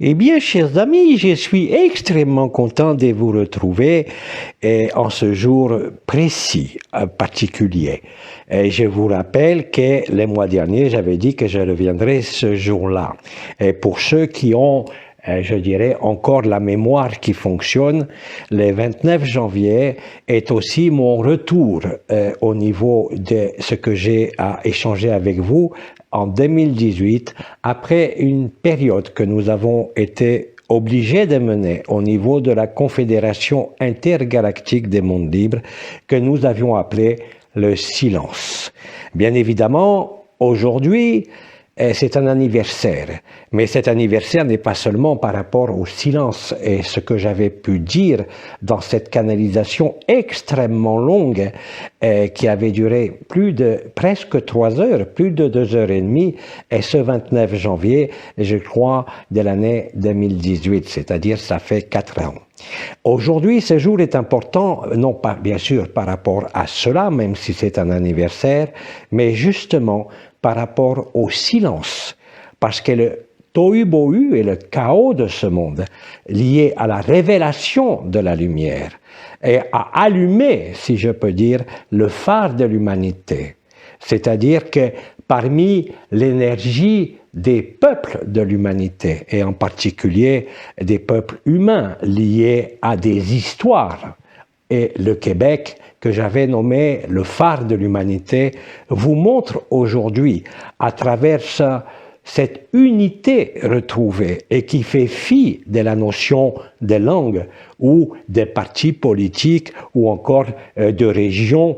Eh bien, chers amis, je suis extrêmement content de vous retrouver en ce jour précis, particulier. Et je vous rappelle que le mois dernier, j'avais dit que je reviendrai ce jour-là. Et pour ceux qui ont, je dirais, encore la mémoire qui fonctionne, le 29 janvier est aussi mon retour au niveau de ce que j'ai à échanger avec vous en 2018, après une période que nous avons été obligés de mener au niveau de la Confédération intergalactique des mondes libres, que nous avions appelée le silence. Bien évidemment, aujourd'hui, c'est un anniversaire, mais cet anniversaire n'est pas seulement par rapport au silence et ce que j'avais pu dire dans cette canalisation extrêmement longue qui avait duré presque 3 heures, plus de 2 heures et demie, et ce 29 janvier, je crois, de l'année 2018, c'est-à-dire ça fait 4 ans. Aujourd'hui, ce jour est important, non pas bien sûr par rapport à cela, même si c'est un anniversaire, mais justement par rapport au silence, parce que le tohu-bohu et le chaos de ce monde, lié à la révélation de la lumière, et a allumé, si je peux dire, le phare de l'humanité. C'est-à-dire que parmi l'énergie des peuples de l'humanité, et en particulier des peuples humains liés à des histoires, et le Québec, que j'avais nommé le phare de l'humanité, vous montre aujourd'hui, à travers cette unité retrouvée et qui fait fi de la notion de langue ou des partis politiques ou encore de régions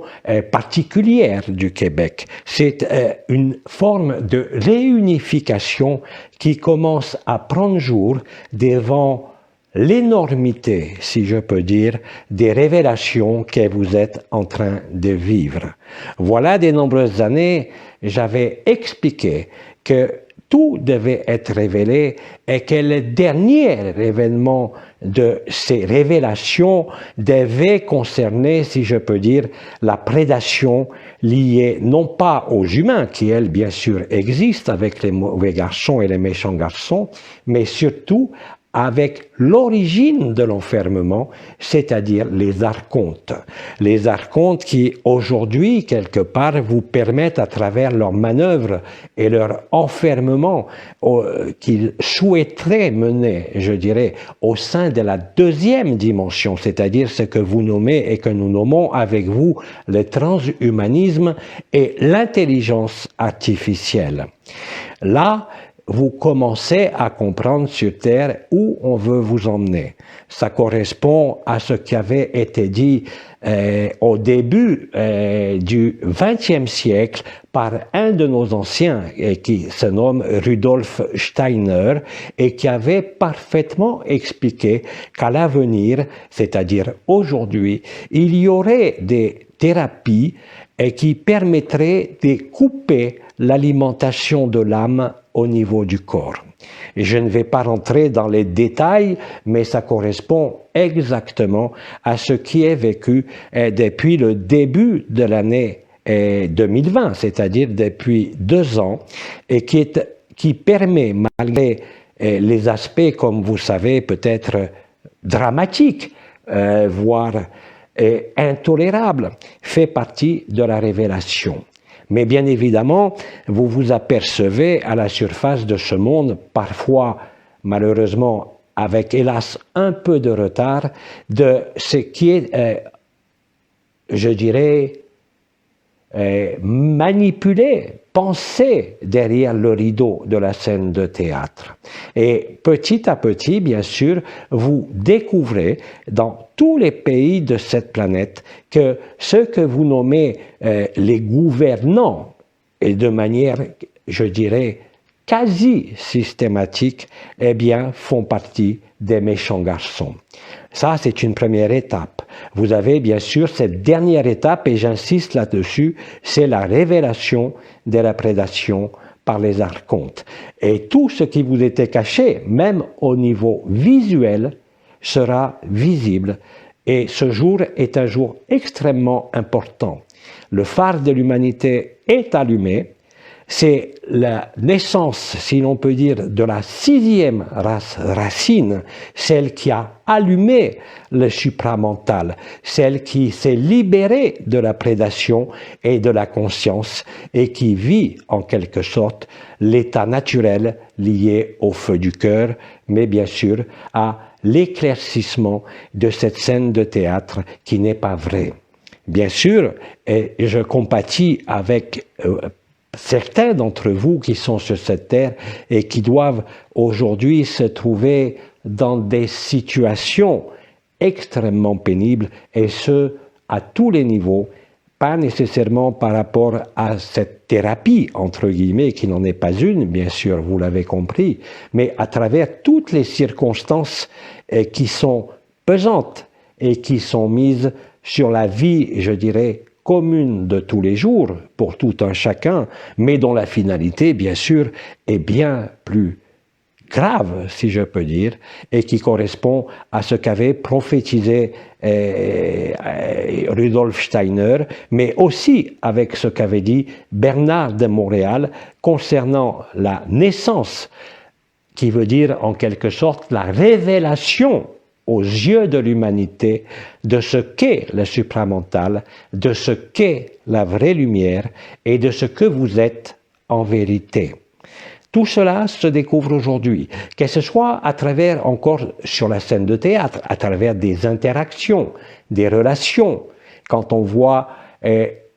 particulières du Québec. C'est une forme de réunification qui commence à prendre jour devant l'énormité, si je peux dire, des révélations que vous êtes en train de vivre. Voilà de nombreuses années, j'avais expliqué que tout devait être révélé et que le dernier événement de ces révélations devait concerner, si je peux dire, la prédation liée non pas aux humains, qui elle bien sûr existe avec les mauvais garçons et les méchants garçons, mais surtout avec l'origine de l'enfermement, c'est-à-dire les archontes. Les archontes qui, aujourd'hui, quelque part, vous permettent, à travers leurs manœuvres et leur enfermement qu'ils souhaiteraient mener, je dirais, au sein de la deuxième dimension, c'est-à-dire ce que vous nommez et que nous nommons avec vous le transhumanisme et l'intelligence artificielle. Là, vous commencez à comprendre sur Terre où on veut vous emmener. Ça correspond à ce qui avait été dit au début du XXe siècle par un de nos anciens qui se nomme Rudolf Steiner et qui avait parfaitement expliqué qu'à l'avenir, c'est-à-dire aujourd'hui, il y aurait des thérapies qui permettraient de couper l'alimentation de l'âme au niveau du corps. Et je ne vais pas rentrer dans les détails, mais ça correspond exactement à ce qui est vécu depuis le début de l'année 2020, c'est-à-dire depuis 2 ans, et qui permet, malgré les aspects, comme vous savez, peut-être dramatiques, voire intolérables, fait partie de la révélation. Mais bien évidemment, vous vous apercevez à la surface de ce monde, parfois, malheureusement, avec hélas un peu de retard, de ce qui est, je dirais, manipulé, pensé derrière le rideau de la scène de théâtre. Et petit à petit, bien sûr, vous découvrez dans tous les pays de cette planète que ceux que vous nommez les gouvernants, et de manière, je dirais, quasi systématique, eh bien, font partie des méchants garçons. Ça, c'est une première étape. Vous avez bien sûr cette dernière étape, et j'insiste là-dessus, c'est la révélation de la prédation par les archontes. Et tout ce qui vous était caché, même au niveau visuel, sera visible. Et ce jour est un jour extrêmement important. Le phare de l'humanité est allumé. c'est la naissance, si l'on peut dire, de la sixième racine, celle qui a allumé le supramental, celle qui s'est libérée de la prédation et de la conscience et qui vit en quelque sorte l'état naturel lié au feu du cœur, mais bien sûr à l'éclaircissement de cette scène de théâtre qui n'est pas vraie. Bien sûr, et je compatis avec certains d'entre vous qui sont sur cette terre et qui doivent aujourd'hui se trouver dans des situations extrêmement pénibles, et ce, à tous les niveaux, pas nécessairement par rapport à cette thérapie, entre guillemets, qui n'en est pas une, bien sûr, vous l'avez compris, mais à travers toutes les circonstances qui sont pesantes et qui sont mises sur la vie, je dirais, commune de tous les jours, pour tout un chacun, mais dont la finalité, bien sûr, est bien plus grave, si je peux dire, et qui correspond à ce qu'avait prophétisé Rudolf Steiner, mais aussi avec ce qu'avait dit Bernard de Montréal concernant la naissance, qui veut dire en quelque sorte la révélation aux yeux de l'humanité de ce qu'est le supramental, de ce qu'est la vraie lumière et de ce que vous êtes en vérité. Tout cela se découvre aujourd'hui, que ce soit à travers, encore sur la scène de théâtre, à travers des interactions, des relations, quand on voit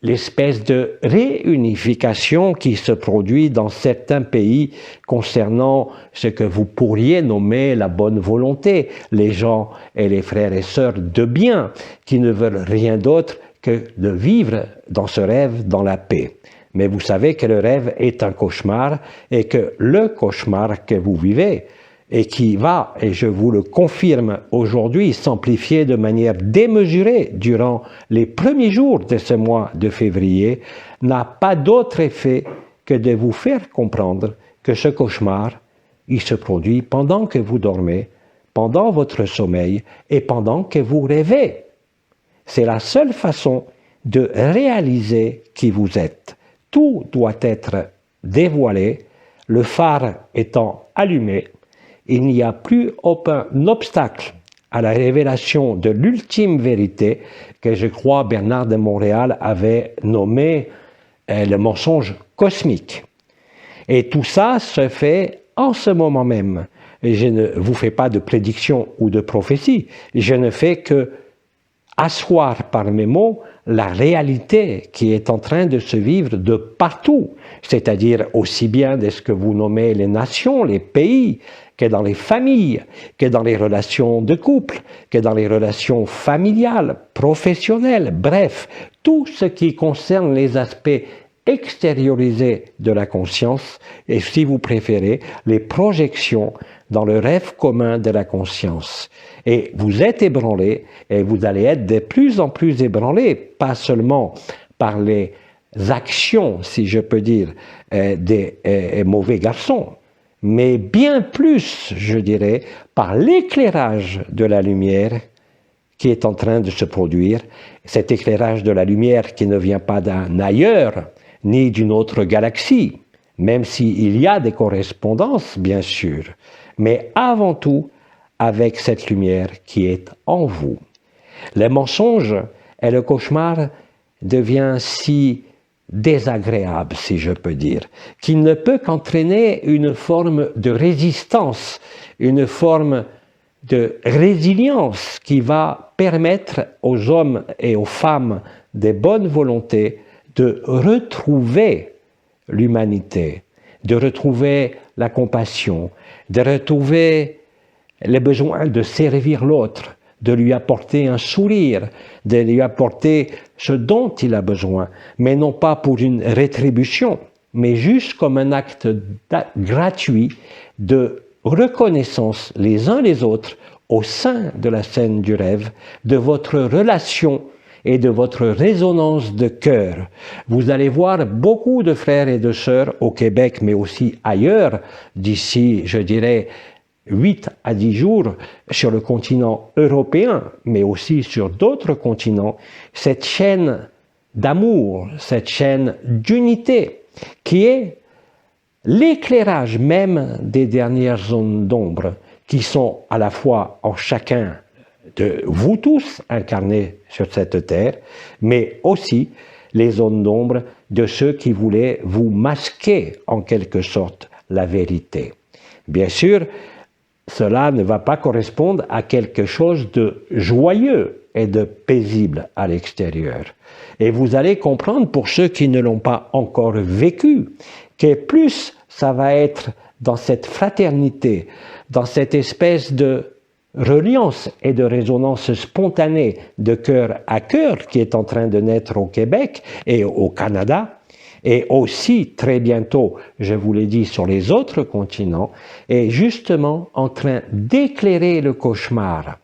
l'espèce de réunification qui se produit dans certains pays concernant ce que vous pourriez nommer la bonne volonté, les gens et les frères et sœurs de bien, qui ne veulent rien d'autre que de vivre dans ce rêve, dans la paix. Mais vous savez que le rêve est un cauchemar et que le cauchemar que vous vivez et qui va, et je vous le confirme aujourd'hui, s'amplifier de manière démesurée durant les premiers jours de ce mois de février, n'a pas d'autre effet que de vous faire comprendre que ce cauchemar, il se produit pendant que vous dormez, pendant votre sommeil et pendant que vous rêvez. C'est la seule façon de réaliser qui vous êtes. Tout doit être dévoilé, le phare étant allumé. Il n'y a plus aucun obstacle à la révélation de l'ultime vérité que je crois Bernard de Montréal avait nommé le mensonge cosmique. Et tout ça se fait en ce moment même. Et je ne vous fais pas de prédiction ou de prophétie, je ne fais que asseoir par mes mots la réalité qui est en train de se vivre de partout, c'est-à-dire aussi bien de ce que vous nommez les nations, les pays, que dans les familles, que dans les relations de couple, que dans les relations familiales, professionnelles, bref, tout ce qui concerne les aspects extériorisés de la conscience, et si vous préférez, les projections dans le rêve commun de la conscience. Et vous êtes ébranlés, et vous allez être de plus en plus ébranlés, pas seulement par les actions, si je peux dire, des mauvais garçons, mais bien plus, je dirais, par l'éclairage de la lumière qui est en train de se produire, cet éclairage de la lumière qui ne vient pas d'un ailleurs, ni d'une autre galaxie, même s'il y a des correspondances, bien sûr, mais avant tout avec cette lumière qui est en vous. Le mensonge et le cauchemar devient si désagréable, si je peux dire, qu'il ne peut qu'entraîner une forme de résistance, une forme de résilience qui va permettre aux hommes et aux femmes de bonne volonté de retrouver l'humanité, de retrouver la compassion, de retrouver le besoin de servir l'autre, de lui apporter un sourire, de lui apporter ce dont il a besoin, mais non pas pour une rétribution, mais juste comme un acte gratuit de reconnaissance les uns les autres au sein de la scène du rêve, de votre relation et de votre résonance de cœur. Vous allez voir beaucoup de frères et de sœurs au Québec, mais aussi ailleurs, d'ici, je dirais, 8 à 10 jours sur le continent européen, mais aussi sur d'autres continents, cette chaîne d'amour, cette chaîne d'unité, qui est l'éclairage même des dernières zones d'ombre qui sont à la fois en chacun de vous tous incarnés sur cette terre, mais aussi les zones d'ombre de ceux qui voulaient vous masquer en quelque sorte la vérité. Bien sûr, cela ne va pas correspondre à quelque chose de joyeux et de paisible à l'extérieur. Et vous allez comprendre, pour ceux qui ne l'ont pas encore vécu, que plus ça va être dans cette fraternité, dans cette espèce de reliance et de résonance spontanée de cœur à cœur qui est en train de naître au Québec et au Canada, et aussi très bientôt, je vous l'ai dit, sur les autres continents, est justement en train d'éclairer le cauchemar.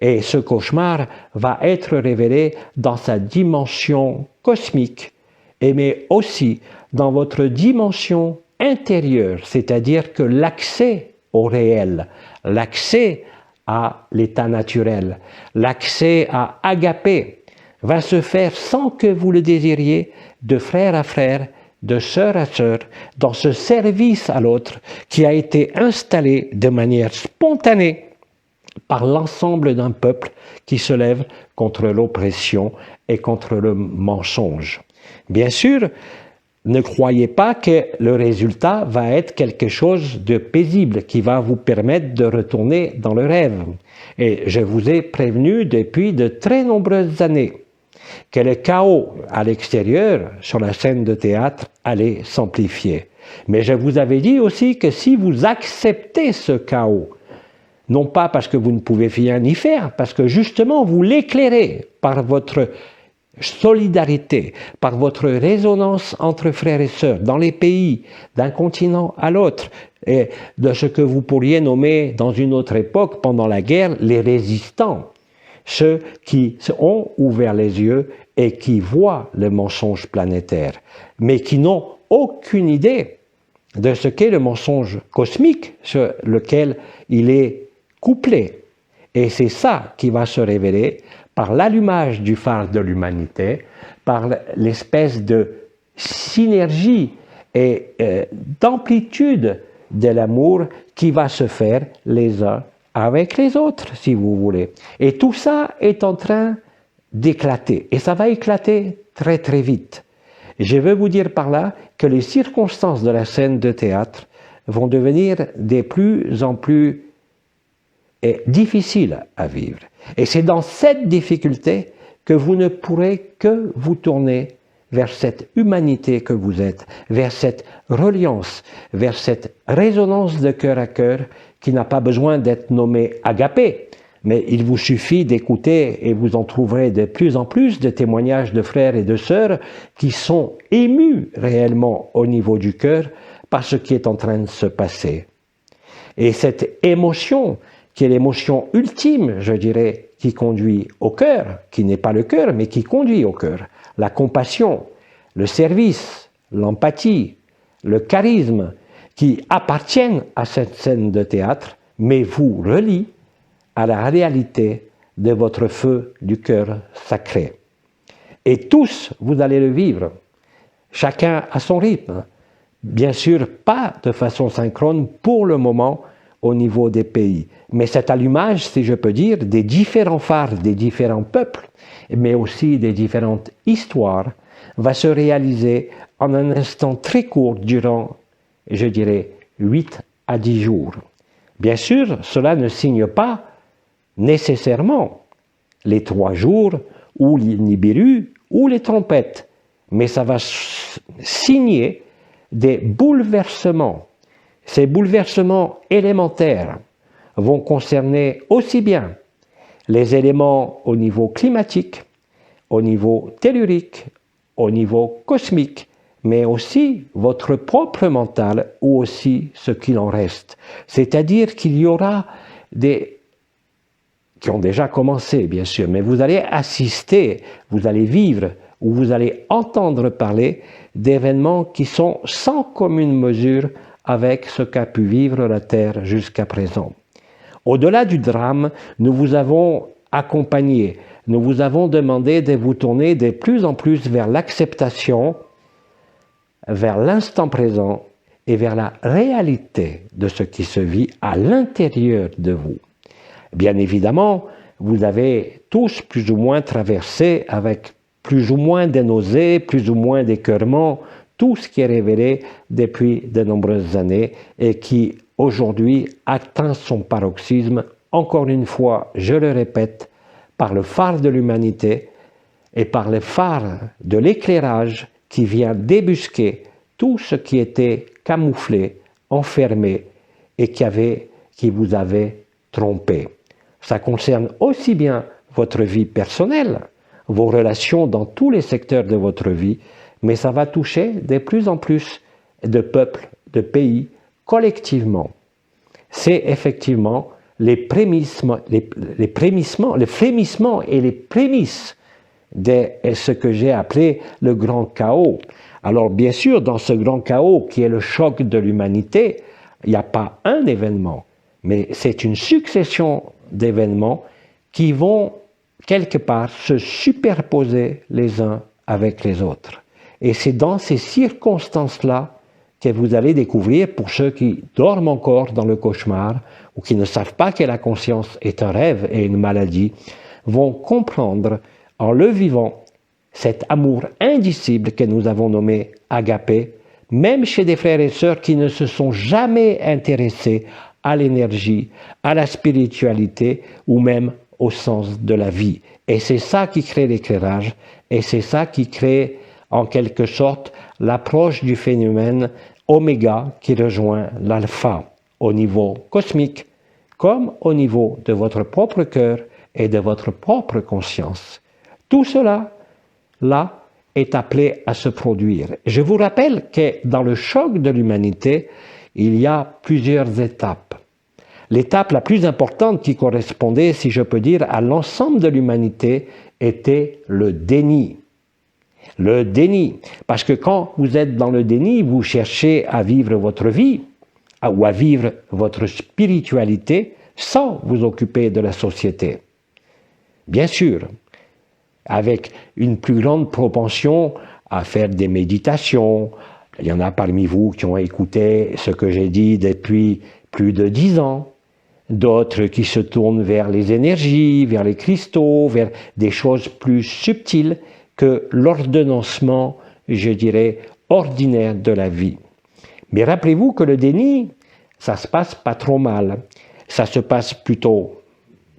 Et ce cauchemar va être révélé dans sa dimension cosmique, mais aussi dans votre dimension intérieure, c'est-à-dire que l'accès au réel, l'accès à l'état naturel, l'accès à Agapé va se faire sans que vous le désiriez, de frère à frère, de sœur à sœur, dans ce service à l'autre qui a été installé de manière spontanée par l'ensemble d'un peuple qui se lève contre l'oppression et contre le mensonge. Bien sûr, ne croyez pas que le résultat va être quelque chose de paisible qui va vous permettre de retourner dans le rêve. Et je vous ai prévenu depuis de très nombreuses années que le chaos à l'extérieur, sur la scène de théâtre, allait s'amplifier. Mais je vous avais dit aussi que si vous acceptez ce chaos, non pas parce que vous ne pouvez rien y faire, parce que justement vous l'éclairez par votre solidarité, par votre résonance entre frères et sœurs, dans les pays, d'un continent à l'autre, et de ce que vous pourriez nommer dans une autre époque, pendant la guerre, les résistants, ceux qui ont ouvert les yeux et qui voient le mensonge planétaire, mais qui n'ont aucune idée de ce qu'est le mensonge cosmique sur lequel il est couplé. Et c'est ça qui va se révéler par l'allumage du phare de l'humanité, par l'espèce de synergie et d'amplitude de l'amour qui va se faire les uns avec les autres, si vous voulez. Et tout ça est en train d'éclater. Et ça va éclater très très vite. Je veux vous dire par là que les circonstances de la scène de théâtre vont devenir de plus en plus difficiles à vivre. Et c'est dans cette difficulté que vous ne pourrez que vous tourner vers cette humanité que vous êtes, vers cette reliance, vers cette résonance de cœur à cœur qui n'a pas besoin d'être nommée Agapé, mais il vous suffit d'écouter et vous en trouverez de plus en plus de témoignages de frères et de sœurs qui sont émus réellement au niveau du cœur par ce qui est en train de se passer. Et cette émotion, qui est l'émotion ultime, je dirais, qui conduit au cœur, qui n'est pas le cœur, mais qui conduit au cœur, la compassion, le service, l'empathie, le charisme, qui appartiennent à cette scène de théâtre, mais vous relient à la réalité de votre feu du cœur sacré. Et tous, vous allez le vivre, chacun à son rythme. Bien sûr, pas de façon synchrone pour le moment au niveau des pays. Mais cet allumage, si je peux dire, des différents phares des différents peuples, mais aussi des différentes histoires, va se réaliser en un instant très court durant, je dirais, 8 à 10 jours. Bien sûr, cela ne signe pas nécessairement les 3 jours ou les Nibiru ou les trompettes, mais ça va signer des bouleversements. Ces bouleversements élémentaires vont concerner aussi bien les éléments au niveau climatique, au niveau tellurique, au niveau cosmique, mais aussi votre propre mental ou aussi ce qu'il en reste. C'est-à-dire qu'il y aura des qui ont déjà commencé, bien sûr, mais vous allez assister, vous allez vivre ou vous allez entendre parler d'événements qui sont sans commune mesure avec ce qu'a pu vivre la Terre jusqu'à présent. Au-delà du drame, nous vous avons accompagné, nous vous avons demandé de vous tourner de plus en plus vers l'acceptation, vers l'instant présent et vers la réalité de ce qui se vit à l'intérieur de vous. Bien évidemment, vous avez tous plus ou moins traversé avec plus ou moins de nausées, plus ou moins d'écœurements, tout ce qui est révélé depuis de nombreuses années et qui aujourd'hui atteint son paroxysme, encore une fois, je le répète, par le phare de l'humanité et par le phare de l'éclairage qui vient débusquer tout ce qui était camouflé, enfermé et qui vous avait trompé. Ça concerne aussi bien votre vie personnelle, vos relations dans tous les secteurs de votre vie, mais ça va toucher de plus en plus de peuples, de pays, collectivement. C'est effectivement les frémissements et les prémices de ce que j'ai appelé le grand chaos. Alors bien sûr, dans ce grand chaos qui est le choc de l'humanité, il n'y a pas un événement, mais c'est une succession d'événements qui vont quelque part se superposer les uns avec les autres. Et c'est dans ces circonstances-là que vous allez découvrir, pour ceux qui dorment encore dans le cauchemar ou qui ne savent pas que la conscience est un rêve et une maladie, vont comprendre en le vivant cet amour indicible que nous avons nommé agapé, même chez des frères et sœurs qui ne se sont jamais intéressés à l'énergie, à la spiritualité ou même au sens de la vie. Et c'est ça qui crée l'éclairage et c'est ça qui crée en quelque sorte l'approche du phénomène oméga qui rejoint l'alpha au niveau cosmique comme au niveau de votre propre cœur et de votre propre conscience. Tout cela, là, est appelé à se produire. Je vous rappelle que dans le choc de l'humanité, il y a plusieurs étapes. L'étape la plus importante qui correspondait, si je peux dire, à l'ensemble de l'humanité était le déni. Le déni. Parce que quand vous êtes dans le déni, vous cherchez à vivre votre vie ou à vivre votre spiritualité sans vous occuper de la société. Bien sûr, avec une plus grande propension à faire des méditations. Il y en a parmi vous qui ont écouté ce que j'ai dit depuis plus de 10 ans. D'autres qui se tournent vers les énergies, vers les cristaux, vers des choses plus subtiles que l'ordonnancement, je dirais, ordinaire de la vie. Mais rappelez-vous que le déni, ça se passe pas trop mal. Ça se passe plutôt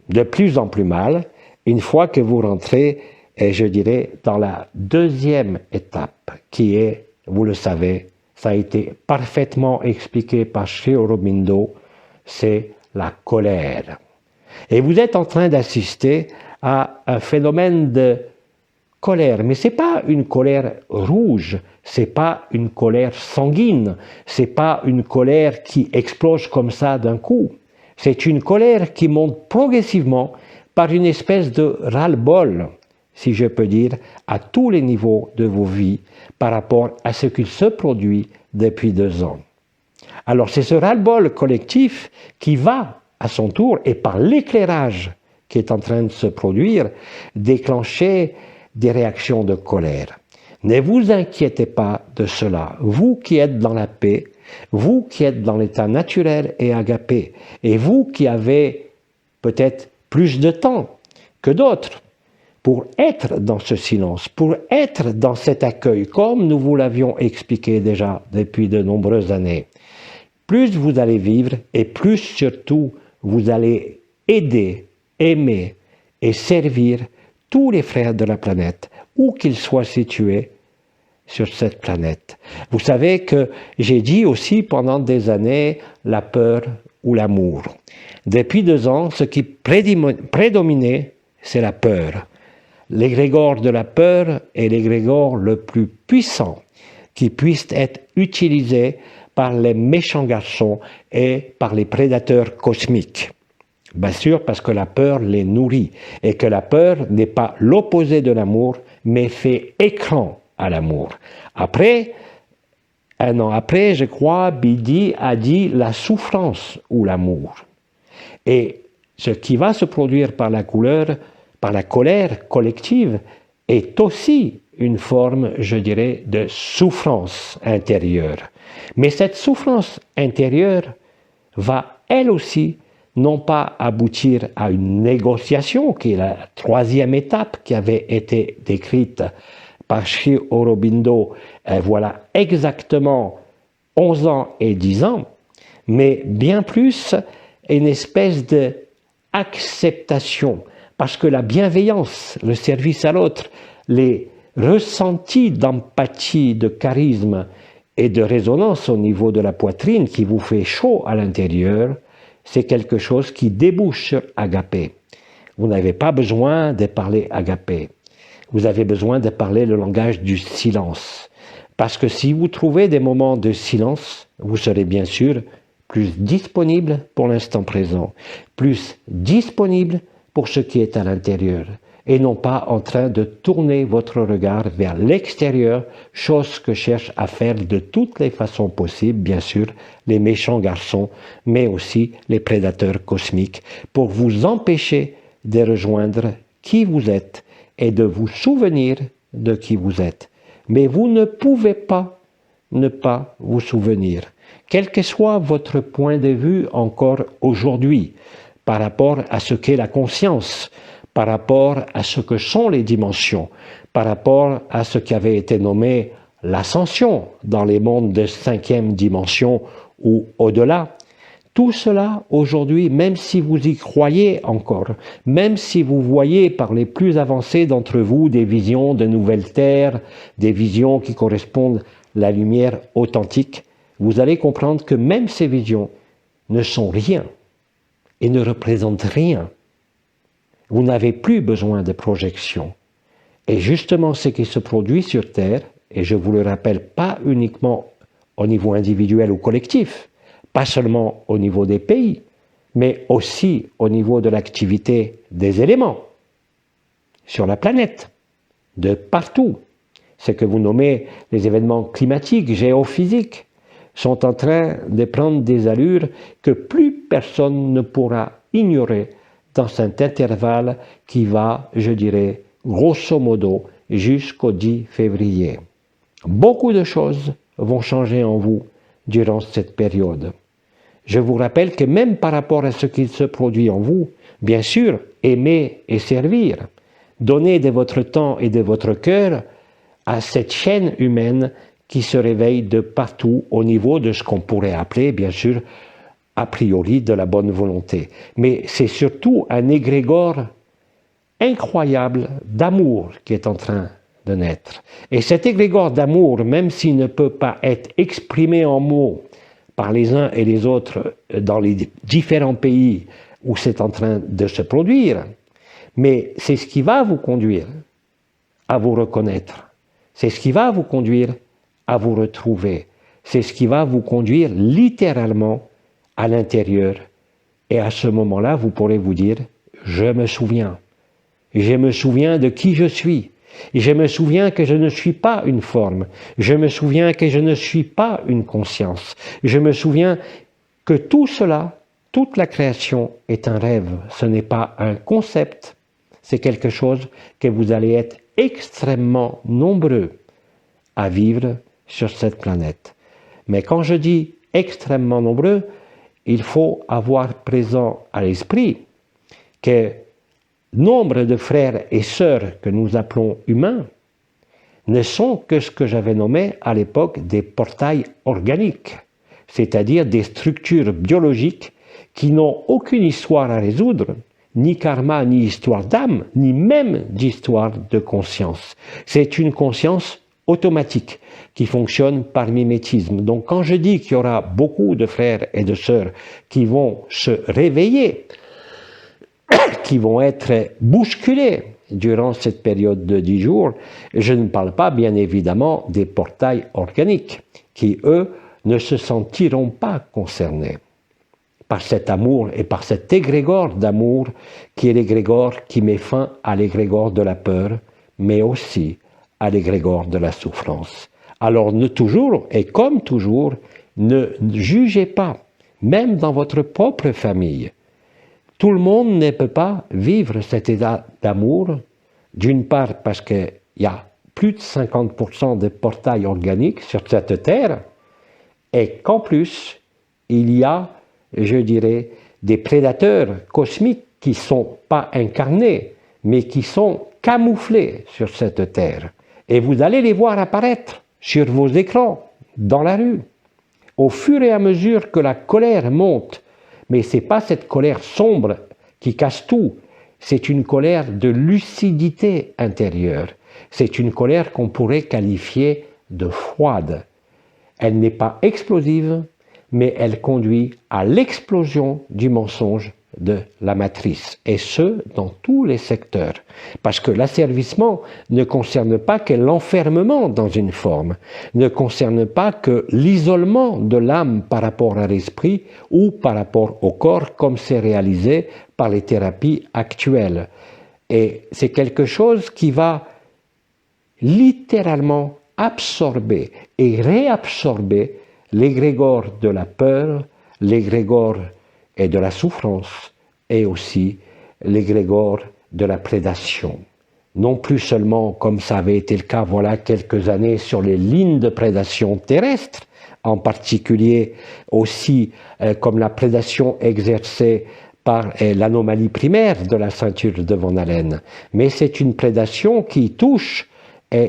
de plus en plus mal une fois que vous rentrez, je dirais, dans la deuxième étape qui est, vous le savez, ça a été parfaitement expliqué par Sri Aurobindo, c'est la colère. Et vous êtes en train d'assister à un phénomène de colère, mais c'est pas une colère rouge, c'est pas une colère sanguine, c'est pas une colère qui explose comme ça d'un coup. C'est une colère qui monte progressivement par une espèce de ras-le-bol, si je peux dire, à tous les niveaux de vos vies par rapport à ce qu'il se produit depuis 2 ans. Alors c'est ce ras-le-bol collectif qui va, à son tour, et par l'éclairage qui est en train de se produire, déclencher des réactions de colère. Ne vous inquiétez pas de cela. Vous qui êtes dans la paix, vous qui êtes dans l'état naturel et agapé, et vous qui avez peut-être plus de temps que d'autres pour être dans ce silence, pour être dans cet accueil, comme nous vous l'avions expliqué déjà depuis de nombreuses années. Plus vous allez vivre et plus surtout vous allez aider, aimer et servir tous les frères de la planète, où qu'ils soient situés sur cette planète. Vous savez que j'ai dit aussi pendant des années la peur ou l'amour. Depuis 2 ans, ce qui prédominait, c'est la peur. L'égrégore de la peur est l'égrégore le plus puissant qui puisse être utilisé par les méchants garçons et par les prédateurs cosmiques. Bien sûr, parce que la peur les nourrit et que la peur n'est pas l'opposé de l'amour, mais fait écran à l'amour. Après, 1 an après, je crois, Bidi a dit la souffrance ou l'amour. Et ce qui va se produire par la colère collective est aussi, une forme, je dirais, de souffrance intérieure. Mais cette souffrance intérieure va, elle aussi, non pas aboutir à une négociation, qui est la troisième étape qui avait été décrite par Sri Aurobindo, voilà exactement 11 ans et 10 ans, mais bien plus une espèce d'acceptation, parce que la bienveillance, le service à l'autre, les ressentis d'empathie, de charisme et de résonance au niveau de la poitrine qui vous fait chaud à l'intérieur, c'est quelque chose qui débouche sur agapé. Vous n'avez pas besoin de parler agapé. Vous avez besoin de parler le langage du silence. Parce que si vous trouvez des moments de silence, vous serez bien sûr plus disponible pour l'instant présent, plus disponible pour ce qui est à l'intérieur, et non pas en train de tourner votre regard vers l'extérieur, chose que cherchent à faire de toutes les façons possibles, bien sûr, les méchants garçons, mais aussi les prédateurs cosmiques, pour vous empêcher de rejoindre qui vous êtes et de vous souvenir de qui vous êtes. Mais vous ne pouvez pas ne pas vous souvenir, quel que soit votre point de vue encore aujourd'hui, par rapport à ce qu'est la conscience, par rapport à ce que sont les dimensions, par rapport à ce qui avait été nommé l'ascension dans les mondes de 5e dimension ou au-delà. Tout cela, aujourd'hui, même si vous y croyez encore, même si vous voyez par les plus avancés d'entre vous des visions de nouvelles terres, des visions qui correspondent à la lumière authentique, vous allez comprendre que même ces visions ne sont rien et ne représentent rien. Vous n'avez plus besoin de projection. Et justement, ce qui se produit sur Terre, et je vous le rappelle, pas uniquement au niveau individuel ou collectif, pas seulement au niveau des pays, mais aussi au niveau de l'activité des éléments sur la planète, de partout. Ce que vous nommez les événements climatiques, géophysiques, sont en train de prendre des allures que plus personne ne pourra ignorer dans cet intervalle qui va, je dirais, grosso modo, jusqu'au 10 février. Beaucoup de choses vont changer en vous durant cette période. Je vous rappelle que même par rapport à ce qui se produit en vous, bien sûr, aimer et servir, donnez de votre temps et de votre cœur à cette chaîne humaine qui se réveille de partout au niveau de ce qu'on pourrait appeler, bien sûr, a priori de la bonne volonté. Mais c'est surtout un égrégore incroyable d'amour qui est en train de naître. Et cet égrégore d'amour, même s'il ne peut pas être exprimé en mots par les uns et les autres dans les différents pays où c'est en train de se produire, mais c'est ce qui va vous conduire à vous reconnaître. C'est ce qui va vous conduire à vous retrouver. C'est ce qui va vous conduire littéralement à l'intérieur. Et à ce moment-là, vous pourrez vous dire, je me souviens. Je me souviens de qui je suis. Je me souviens que je ne suis pas une forme. Je me souviens que je ne suis pas une conscience. Je me souviens que tout cela, toute la création est un rêve. Ce n'est pas un concept. C'est quelque chose que vous allez être extrêmement nombreux à vivre sur cette planète. Mais quand je dis extrêmement nombreux, il faut avoir présent à l'esprit que nombre de frères et sœurs que nous appelons humains ne sont que ce que j'avais nommé à l'époque des portails organiques, c'est-à-dire des structures biologiques qui n'ont aucune histoire à résoudre, ni karma, ni histoire d'âme, ni même d'histoire de conscience. C'est une conscience automatique qui fonctionne par mimétisme. Donc quand je dis qu'il y aura beaucoup de frères et de sœurs qui vont se réveiller, qui vont être bousculés durant cette période de 10 jours, je ne parle pas bien évidemment des portails organiques qui, eux, ne se sentiront pas concernés par cet amour et par cet égrégore d'amour qui est l'égrégore qui met fin à l'égrégore de la peur, mais aussi à l'égrégore de la souffrance. Alors, toujours, et comme toujours, ne jugez pas, même dans votre propre famille. Tout le monde ne peut pas vivre cet état d'amour, d'une part parce qu'il y a plus de 50% des portails organiques sur cette terre, et qu'en plus, il y a, je dirais, des prédateurs cosmiques qui ne sont pas incarnés, mais qui sont camouflés sur cette terre. Et vous allez les voir apparaître sur vos écrans, dans la rue. Au fur et à mesure que la colère monte, mais ce n'est pas cette colère sombre qui casse tout, c'est une colère de lucidité intérieure. C'est une colère qu'on pourrait qualifier de froide. Elle n'est pas explosive, mais elle conduit à l'explosion du mensonge de la matrice, et ce, dans tous les secteurs. Parce que l'asservissement ne concerne pas que l'enfermement dans une forme, ne concerne pas que l'isolement de l'âme par rapport à l'esprit ou par rapport au corps, comme c'est réalisé par les thérapies actuelles. Et c'est quelque chose qui va littéralement absorber et réabsorber l'égrégore de la peur, l'égrégore et de la souffrance, et aussi l'égrégore de la prédation. Non plus seulement, comme ça avait été le cas voilà quelques années, sur les lignes de prédation terrestre, en particulier aussi comme la prédation exercée par l'anomalie primaire de la ceinture de Van Allen, mais c'est une prédation qui touche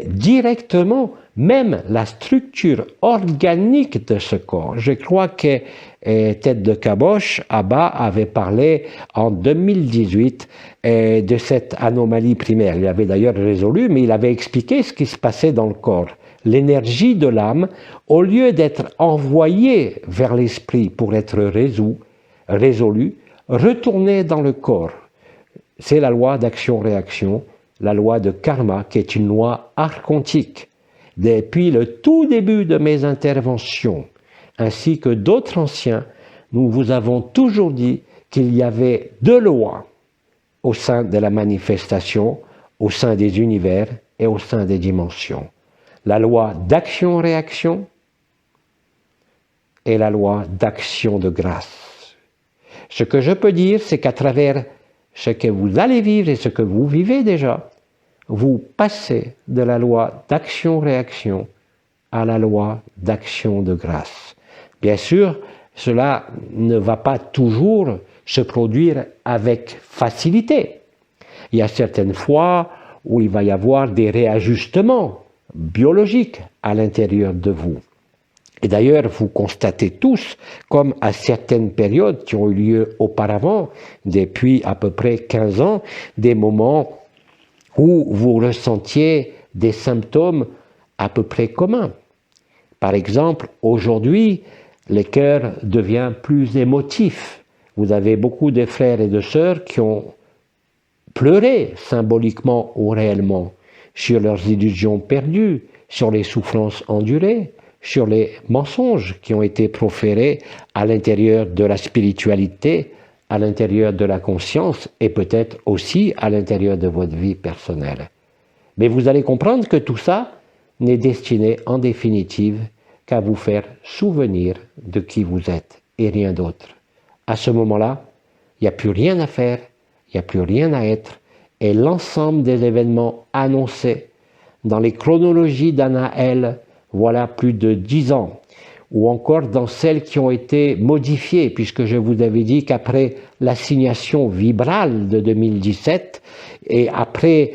directement même la structure organique de ce corps. Je crois que Tête de Caboche, Abba, avait parlé en 2018 de cette anomalie primaire. Il avait d'ailleurs résolu, mais il avait expliqué ce qui se passait dans le corps. L'énergie de l'âme, au lieu d'être envoyée vers l'esprit pour être résolue, retournait dans le corps. C'est la loi d'action-réaction, la loi de karma, qui est une loi archontique. Depuis le tout début de mes interventions, ainsi que d'autres anciens, nous vous avons toujours dit qu'il y avait deux lois au sein de la manifestation, au sein des univers et au sein des dimensions. La loi d'action-réaction et la loi d'action de grâce. Ce que je peux dire, c'est qu'à travers ce que vous allez vivre et ce que vous vivez déjà, vous passez de la loi d'action-réaction à la loi d'action de grâce. Bien sûr, cela ne va pas toujours se produire avec facilité. Il y a certaines fois où il va y avoir des réajustements biologiques à l'intérieur de vous. Et d'ailleurs, vous constatez tous, comme à certaines périodes qui ont eu lieu auparavant, depuis à peu près 15 ans, des moments où vous ressentiez des symptômes à peu près communs. Par exemple, aujourd'hui, le cœur devient plus émotif. Vous avez beaucoup de frères et de sœurs qui ont pleuré symboliquement ou réellement sur leurs illusions perdues, sur les souffrances endurées, sur les mensonges qui ont été proférés à l'intérieur de la spiritualité, à l'intérieur de la conscience et peut-être aussi à l'intérieur de votre vie personnelle. Mais vous allez comprendre que tout ça n'est destiné en définitive qu'à vous faire souvenir de qui vous êtes et rien d'autre. À ce moment-là, il n'y a plus rien à faire, il n'y a plus rien à être, et l'ensemble des événements annoncés dans les chronologies d'Anaël, voilà plus de 10 ans, ou encore dans celles qui ont été modifiées, puisque je vous avais dit qu'après l'assignation vibrale de 2017 et après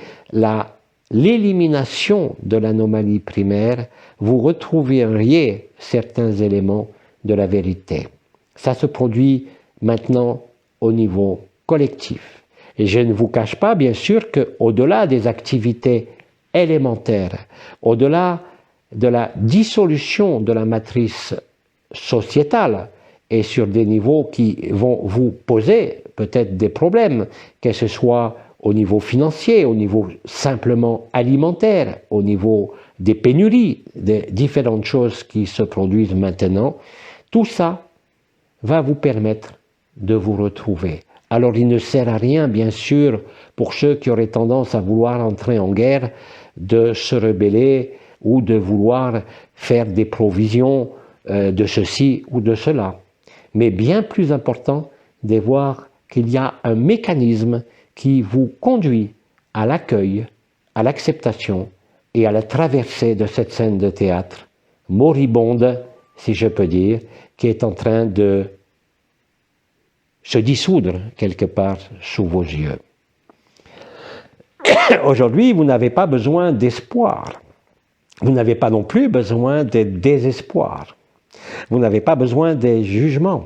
l'élimination de l'anomalie primaire, vous retrouveriez certains éléments de la vérité. Ça se produit maintenant au niveau collectif. Et je ne vous cache pas, bien sûr, qu'au-delà des activités élémentaires, au-delà de la dissolution de la matrice sociétale et sur des niveaux qui vont vous poser peut-être des problèmes, que ce soit au niveau financier, au niveau simplement alimentaire, au niveau des pénuries, des différentes choses qui se produisent maintenant, tout ça va vous permettre de vous retrouver. Alors il ne sert à rien, bien sûr, pour ceux qui auraient tendance à vouloir entrer en guerre, de se rebeller ou de vouloir faire des provisions de ceci ou de cela. Mais bien plus important, de voir qu'il y a un mécanisme qui vous conduit à l'accueil, à l'acceptation et à la traversée de cette scène de théâtre, moribonde, si je peux dire, qui est en train de se dissoudre quelque part sous vos yeux. Aujourd'hui, vous n'avez pas besoin d'espoir. Vous n'avez pas non plus besoin de désespoir. Vous n'avez pas besoin des jugements.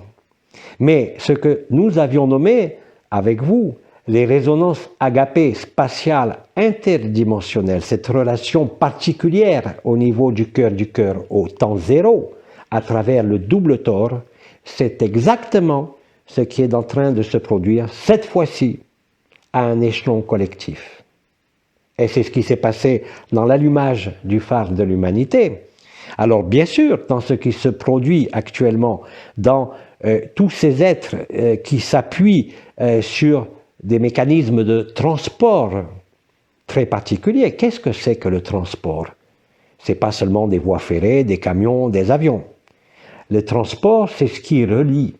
Mais ce que nous avions nommé avec vous, les résonances agapées spatiales interdimensionnelles, cette relation particulière au niveau du cœur au temps zéro, à travers le double tort, c'est exactement ce qui est en train de se produire cette fois-ci à un échelon collectif. Et c'est ce qui s'est passé dans l'allumage du phare de l'humanité. Alors bien sûr, dans ce qui se produit actuellement, dans tous ces êtres qui s'appuient sur des mécanismes de transport très particuliers. Qu'est-ce que c'est que le transport? Ce n'est pas seulement des voies ferrées, des camions, des avions. Le transport, c'est ce qui relie.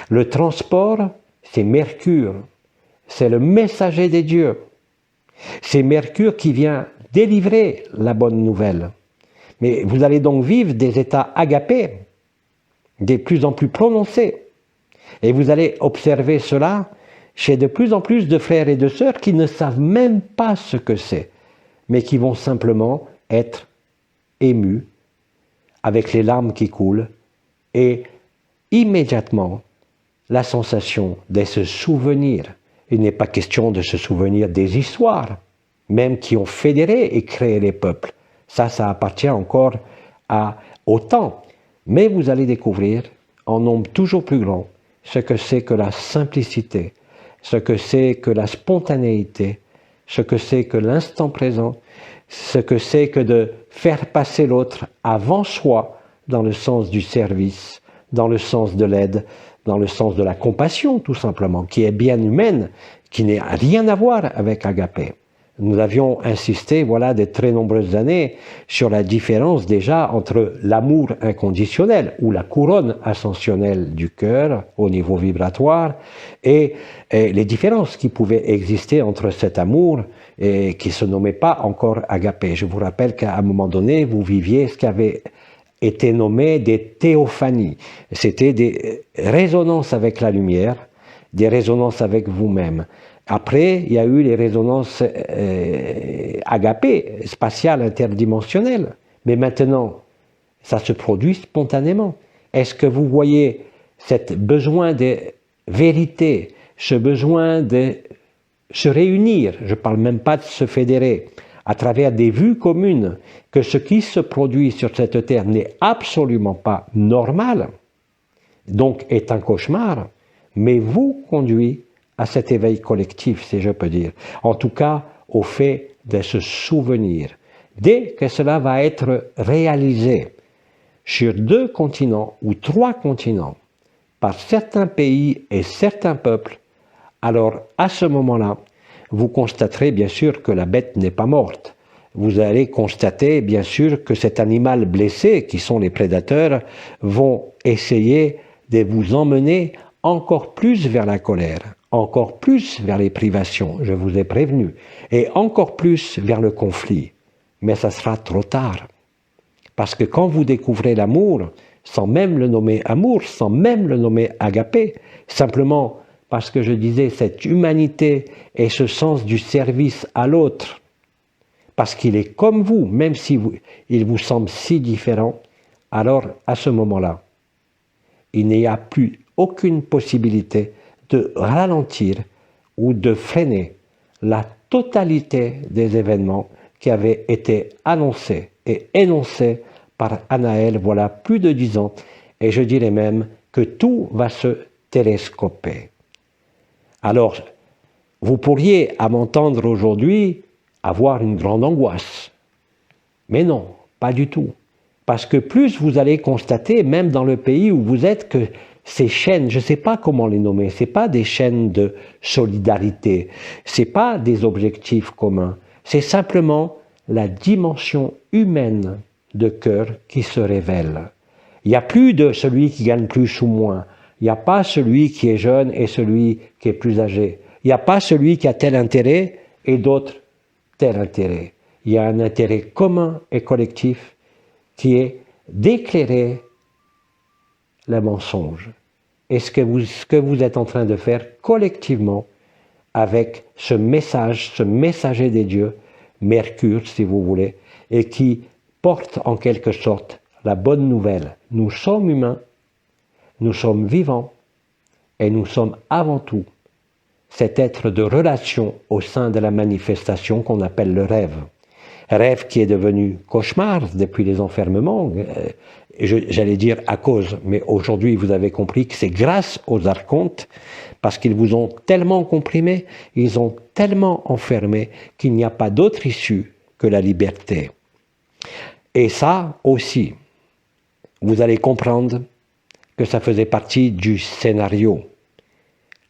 Le transport, c'est Mercure. C'est le messager des dieux. C'est Mercure qui vient délivrer la bonne nouvelle. Mais vous allez donc vivre des états agapés, de plus en plus prononcés. Et vous allez observer cela chez de plus en plus de frères et de sœurs qui ne savent même pas ce que c'est, mais qui vont simplement être émus, avec les larmes qui coulent, et immédiatement, la sensation de se souvenir. Il n'est pas question de se souvenir des histoires, même qui ont fédéré et créé les peuples. Ça appartient encore au temps. Mais vous allez découvrir, en nombre toujours plus grand, ce que c'est que la simplicité, ce que c'est que la spontanéité, ce que c'est que l'instant présent, ce que c'est que de faire passer l'autre avant soi dans le sens du service, dans le sens de l'aide, dans le sens de la compassion tout simplement, qui est bien humaine, qui n'a rien à voir avec Agapé. Nous avions insisté, voilà, de très nombreuses années, sur la différence déjà entre l'amour inconditionnel, ou la couronne ascensionnelle du cœur au niveau vibratoire, et les différences qui pouvaient exister entre cet amour et qui ne se nommait pas encore agapé. Je vous rappelle qu'à un moment donné, vous viviez ce qui avait été nommé des théophanies. C'était des résonances avec la lumière, des résonances avec vous-même. Après, il y a eu les résonances agapées, spatiales, interdimensionnelles. Mais maintenant, ça se produit spontanément. Est-ce que vous voyez ce besoin de vérité, ce besoin de se réunir, je ne parle même pas de se fédérer, à travers des vues communes, que ce qui se produit sur cette terre n'est absolument pas normal, donc est un cauchemar, mais vous conduit à cet éveil collectif, si je peux dire. En tout cas, au fait de se souvenir. Dès que cela va être réalisé sur 2 continents ou 3 continents, par certains pays et certains peuples, alors à ce moment-là, vous constaterez bien sûr que la bête n'est pas morte. Vous allez constater bien sûr que cet animal blessé, qui sont les prédateurs, vont essayer de vous emmener encore plus vers la colère, encore plus vers les privations, je vous ai prévenu, et encore plus vers le conflit. Mais ça sera trop tard. Parce que quand vous découvrez l'amour, sans même le nommer amour, sans même le nommer agapé, simplement parce que je disais cette humanité et ce sens du service à l'autre, parce qu'il est comme vous, même si il vous semble si différent, alors à ce moment-là, il n'y a plus aucune possibilité de ralentir ou de freiner la totalité des événements qui avaient été annoncés et énoncés par Anaël voilà plus de 10 ans, et je dirais même que tout va se télescoper. Alors, vous pourriez, à m'entendre aujourd'hui, avoir une grande angoisse. Mais non, pas du tout. Parce que plus vous allez constater, même dans le pays où vous êtes, que ces chaînes, je ne sais pas comment les nommer, ce n'est pas des chaînes de solidarité, ce n'est pas des objectifs communs, c'est simplement la dimension humaine de cœur qui se révèle. Il n'y a plus de celui qui gagne plus ou moins. Il n'y a pas celui qui est jeune et celui qui est plus âgé. Il n'y a pas celui qui a tel intérêt et d'autres tel intérêt. Il il y a un intérêt commun et collectif qui est d'éclairer le mensonge. Et ce que vous êtes en train de faire collectivement avec ce message, ce messager des dieux, Mercure si vous voulez, et qui porte en quelque sorte la bonne nouvelle. Nous sommes humains, nous sommes vivants, et nous sommes avant tout cet être de relation au sein de la manifestation qu'on appelle le rêve. Rêve qui est devenu cauchemar depuis les enfermements, j'allais dire à cause, mais aujourd'hui vous avez compris que c'est grâce aux archontes, parce qu'ils vous ont tellement comprimé, ils ont tellement enfermé qu'il n'y a pas d'autre issue que la liberté. Et ça aussi, vous allez comprendre que ça faisait partie du scénario.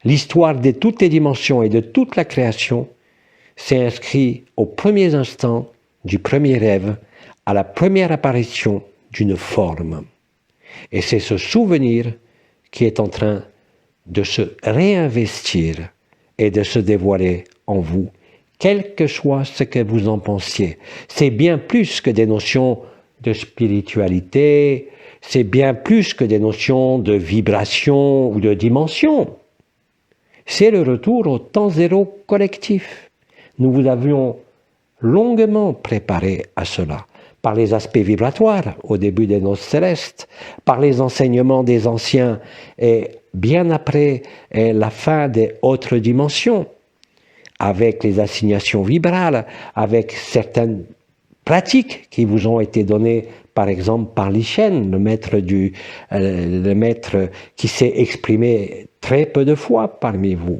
L'histoire de toutes les dimensions et de toute la création s'est inscrite aux premiers instants du premier rêve, à la première apparition d'une forme. Et c'est ce souvenir qui est en train de se réinvestir et de se dévoiler en vous, quel que soit ce que vous en pensiez. C'est bien plus que des notions de spiritualité, c'est bien plus que des notions de vibration ou de dimension. C'est le retour au temps zéro collectif. Nous vous avions longuement préparé à cela, par les aspects vibratoires au début des noces célestes, par les enseignements des anciens et bien après la fin des autres dimensions, avec les assignations vibrales, avec certaines pratiques qui vous ont été données, par exemple par Li-Shen, le maître qui s'est exprimé très peu de fois parmi vous.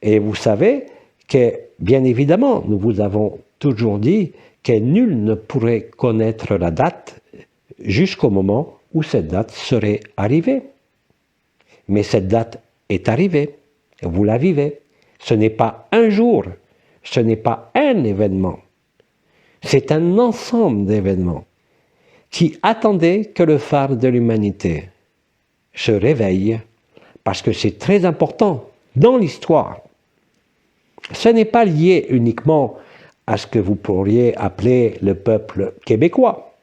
Et vous savez que, bien évidemment, nous vous avons toujours dit que nul ne pourrait connaître la date jusqu'au moment où cette date serait arrivée. Mais cette date est arrivée, vous la vivez. Ce n'est pas un jour, ce n'est pas un événement. C'est un ensemble d'événements qui attendaient que le phare de l'humanité se réveille, parce que c'est très important dans l'histoire. Ce n'est pas lié uniquement à ce que vous pourriez appeler le peuple québécois,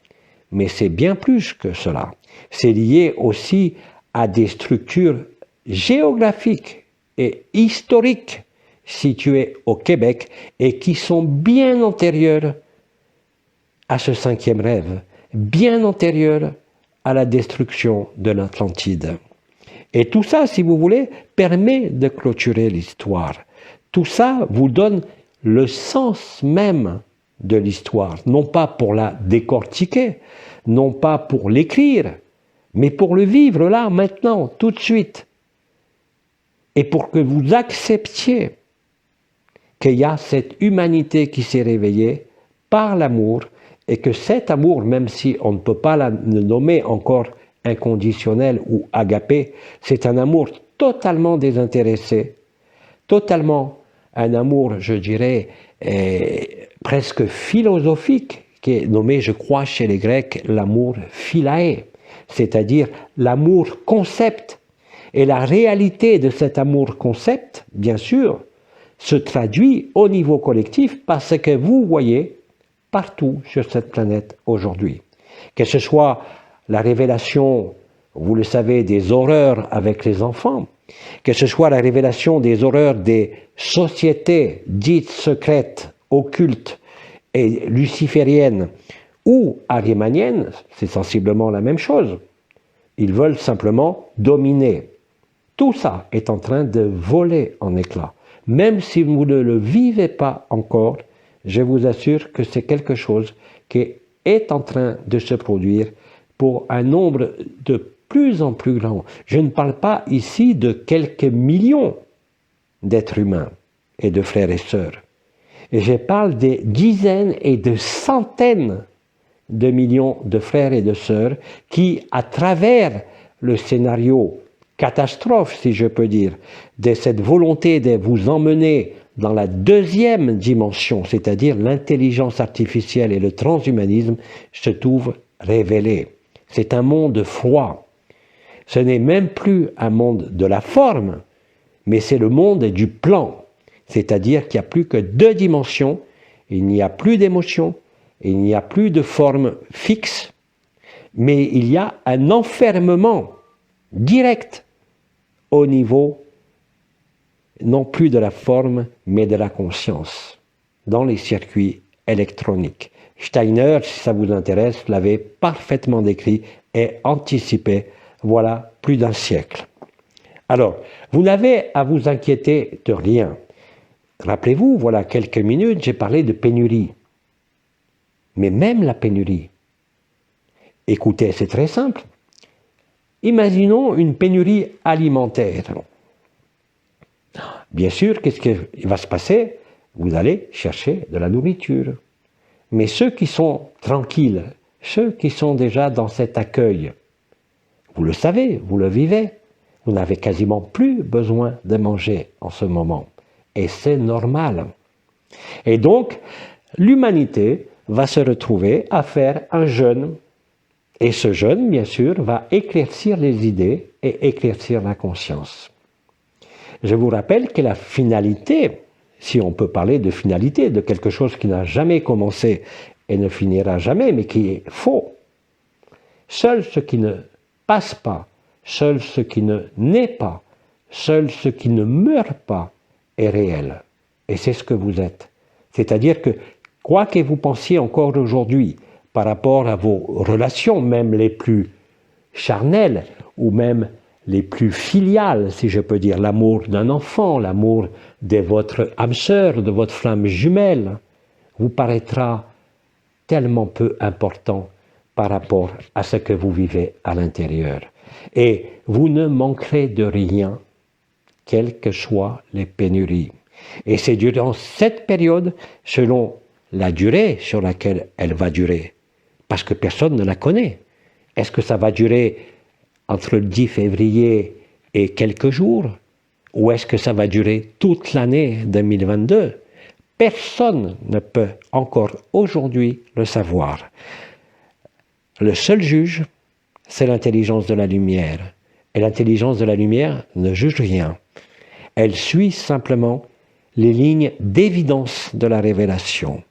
mais c'est bien plus que cela. C'est lié aussi à des structures géographiques et historiques situées au Québec et qui sont bien antérieures à ce cinquième rêve, bien antérieures à la destruction de l'Atlantide. Et tout ça, si vous voulez, permet de clôturer l'histoire. Tout ça vous donne le sens même de l'histoire, non pas pour la décortiquer, non pas pour l'écrire, mais pour le vivre là, maintenant, tout de suite. Et pour que vous acceptiez qu'il y a cette humanité qui s'est réveillée par l'amour, et que cet amour, même si on ne peut pas le nommer encore inconditionnel ou agapé, c'est un amour totalement désintéressé, totalement un amour, je dirais, presque philosophique, qui est nommé, je crois, chez les Grecs, l'amour philae, c'est-à-dire l'amour concept. Et la réalité de cet amour concept, bien sûr, se traduit au niveau collectif parce que vous voyez partout sur cette planète aujourd'hui. Que ce soit la révélation, vous le savez, des horreurs avec les enfants, que ce soit la révélation des horreurs des sociétés dites secrètes, occultes et lucifériennes ou ariémaniennes, c'est sensiblement la même chose. Ils veulent simplement dominer. Tout ça est en train de voler en éclats. Même si vous ne le vivez pas encore, je vous assure que c'est quelque chose qui est en train de se produire pour un nombre de plus en plus grand. Je ne parle pas ici de quelques millions d'êtres humains et de frères et sœurs. Et je parle des dizaines et de centaines de millions de frères et de sœurs qui, à travers le scénario catastrophe, si je peux dire, de cette volonté de vous emmener dans la deuxième dimension, c'est-à-dire l'intelligence artificielle et le transhumanisme, se trouvent révélés. C'est un monde froid. Ce n'est même plus un monde de la forme, mais c'est le monde du plan. C'est-à-dire qu'il n'y a plus que deux dimensions il n'y a plus d'émotion, il n'y a plus de forme fixe, mais il y a un enfermement direct au niveau non plus de la forme, mais de la conscience, dans les circuits électroniques. Steiner, si ça vous intéresse, l'avait parfaitement décrit et anticipé, voilà plus d'un siècle. Alors, vous n'avez à vous inquiéter de rien. Rappelez-vous, voilà quelques minutes, j'ai parlé de pénurie. Mais même la pénurie, écoutez, c'est très simple. Imaginons une pénurie alimentaire. Bien sûr, qu'est-ce qui va se passer? Vous allez chercher de la nourriture. Mais ceux qui sont tranquilles, ceux qui sont déjà dans cet accueil, vous le savez, vous le vivez, vous n'avez quasiment plus besoin de manger en ce moment. Et c'est normal. Et donc, l'humanité va se retrouver à faire un jeûne. Et ce jeûne, bien sûr, va éclaircir les idées et éclaircir la conscience. Je vous rappelle que la finalité, si on peut parler de finalité, de quelque chose qui n'a jamais commencé et ne finira jamais, mais qui est faux. Seul ce qui ne passe pas, seul ce qui ne naît pas, seul ce qui ne meurt pas est réel. Et c'est ce que vous êtes. C'est-à-dire que, quoi que vous pensiez encore aujourd'hui, par rapport à vos relations, même les plus charnelles, ou même les plus filiales, si je peux dire, l'amour d'un enfant, l'amour de votre âme sœur, de votre flamme jumelle, vous paraîtra tellement peu important par rapport à ce que vous vivez à l'intérieur. Et vous ne manquerez de rien, quelles que soient les pénuries. Et c'est durant cette période, selon la durée sur laquelle elle va durer, parce que personne ne la connaît. Est-ce que ça va durer entre le 10 février et quelques jours? Ou est-ce que ça va durer toute l'année 2022? Personne ne peut encore aujourd'hui le savoir. Le seul juge, c'est l'intelligence de la lumière. Et l'intelligence de la lumière ne juge rien. Elle suit simplement les lignes d'évidence de la révélation.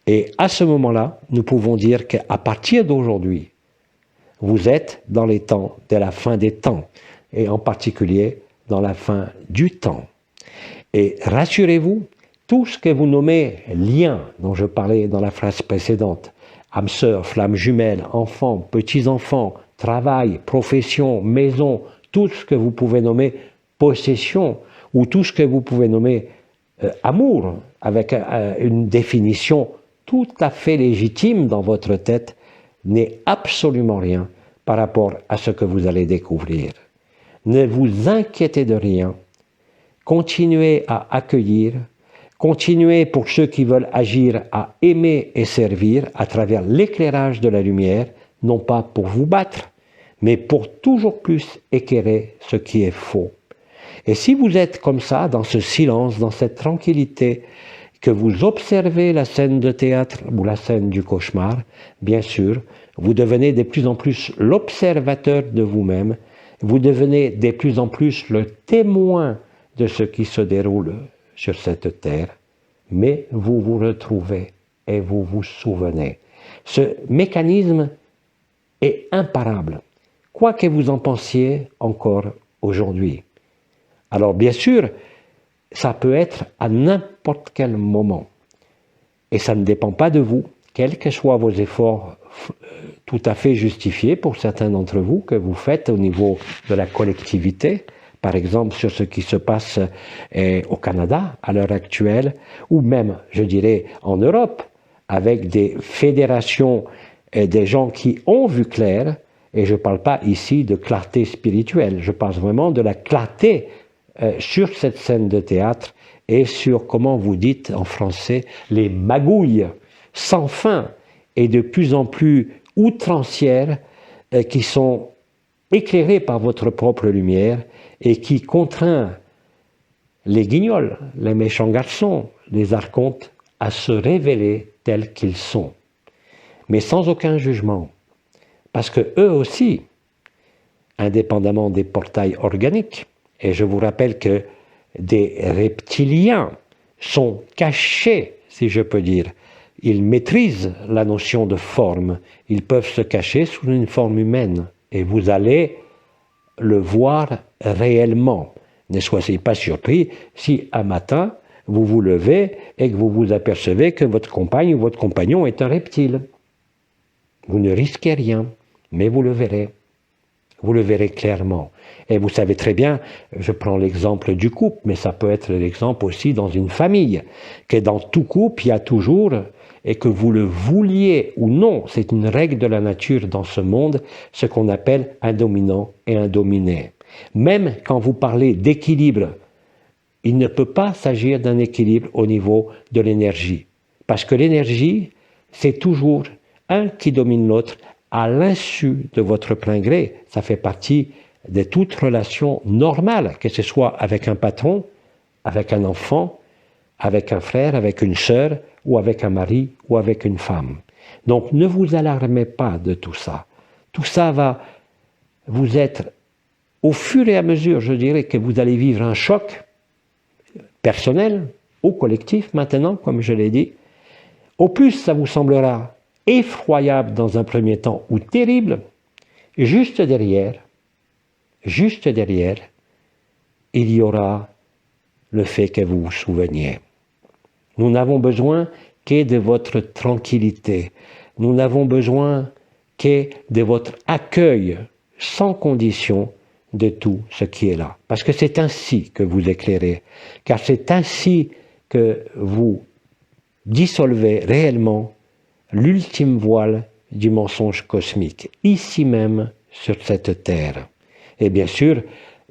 Et à ce moment-là, nous pouvons dire qu'à partir d'aujourd'hui, vous êtes dans les temps de la fin des temps, et en particulier dans la fin du temps. Et rassurez-vous, tout ce que vous nommez lien, dont je parlais dans la phrase précédente, âme sœur, flamme jumelle, enfants, petits-enfants, travail, profession, maison, tout ce que vous pouvez nommer possession, ou tout ce que vous pouvez nommer amour, avec une définition tout à fait légitime dans votre tête, n'est absolument rien par rapport à ce que vous allez découvrir. Ne vous inquiétez de rien, continuez à accueillir, continuez pour ceux qui veulent agir à aimer et servir à travers l'éclairage de la lumière, non pas pour vous battre, mais pour toujours plus éclairer ce qui est faux. Et si vous êtes comme ça, dans ce silence, dans cette tranquillité, que vous observez la scène de théâtre ou la scène du cauchemar, bien sûr, vous devenez de plus en plus l'observateur de vous-même, vous devenez de plus en plus le témoin de ce qui se déroule sur cette terre, mais vous vous retrouvez et vous vous souvenez. Ce mécanisme est imparable, quoi que vous en pensiez encore aujourd'hui. Alors bien sûr, ça peut être à n'importe quel moment. Et ça ne dépend pas de vous, quels que soient vos efforts tout à fait justifiés pour certains d'entre vous que vous faites au niveau de la collectivité, par exemple sur ce qui se passe au Canada à l'heure actuelle, ou même, je dirais, en Europe, avec des fédérations et des gens qui ont vu clair, et je ne parle pas ici de clarté spirituelle, je parle vraiment de la clarté sur cette scène de théâtre et sur, comment vous dites en français, les magouilles sans fin et de plus en plus outrancières qui sont éclairées par votre propre lumière et qui contraint les guignols, les méchants garçons, les archontes à se révéler tels qu'ils sont, mais sans aucun jugement, parce que eux aussi, indépendamment des portails organiques, et je vous rappelle que des reptiliens sont cachés si je peux dire. Ils maîtrisent la notion de forme. Ils peuvent se cacher sous une forme humaine. Et vous allez le voir réellement. Ne soyez pas surpris si un matin, vous vous levez et que vous vous apercevez que votre compagne ou votre compagnon est un reptile. Vous ne risquez rien, mais vous le verrez. Vous le verrez clairement. Et vous savez très bien, je prends l'exemple du couple, mais ça peut être l'exemple aussi dans une famille, que dans tout couple, il y a toujours, et que vous le vouliez ou non, c'est une règle de la nature dans ce monde, ce qu'on appelle un dominant et un dominé. Même quand vous parlez d'équilibre, il ne peut pas s'agir d'un équilibre au niveau de l'énergie. Parce que l'énergie, c'est toujours un qui domine l'autre à l'insu de votre plein gré. Ça fait partie de toute relation normale, que ce soit avec un patron, avec un enfant, avec un frère, avec une sœur, ou avec un mari, ou avec une femme. Donc ne vous alarmez pas de tout ça. Tout ça va vous être, au fur et à mesure, je dirais, que vous allez vivre un choc personnel ou collectif maintenant, comme je l'ai dit. Au plus, ça vous semblera effroyable dans un premier temps ou terrible. Juste derrière, il y aura le fait que vous vous souveniez. Nous n'avons besoin que de votre tranquillité. Nous n'avons besoin que de votre accueil sans condition de tout ce qui est là. Parce que c'est ainsi que vous éclairez. Car c'est ainsi que vous dissolvez réellement l'ultime voile du mensonge cosmique, ici même sur cette terre. Et bien sûr,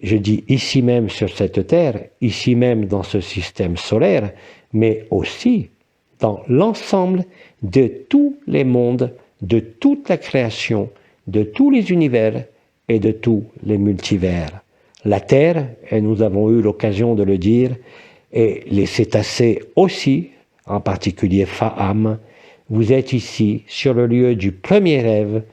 je dis ici même sur cette terre, ici même dans ce système solaire, mais aussi dans l'ensemble de tous les mondes, de toute la création, de tous les univers et de tous les multivers. La Terre, et nous avons eu l'occasion de le dire, et les cétacés aussi, en particulier Fa'am, vous êtes ici sur le lieu du premier rêve,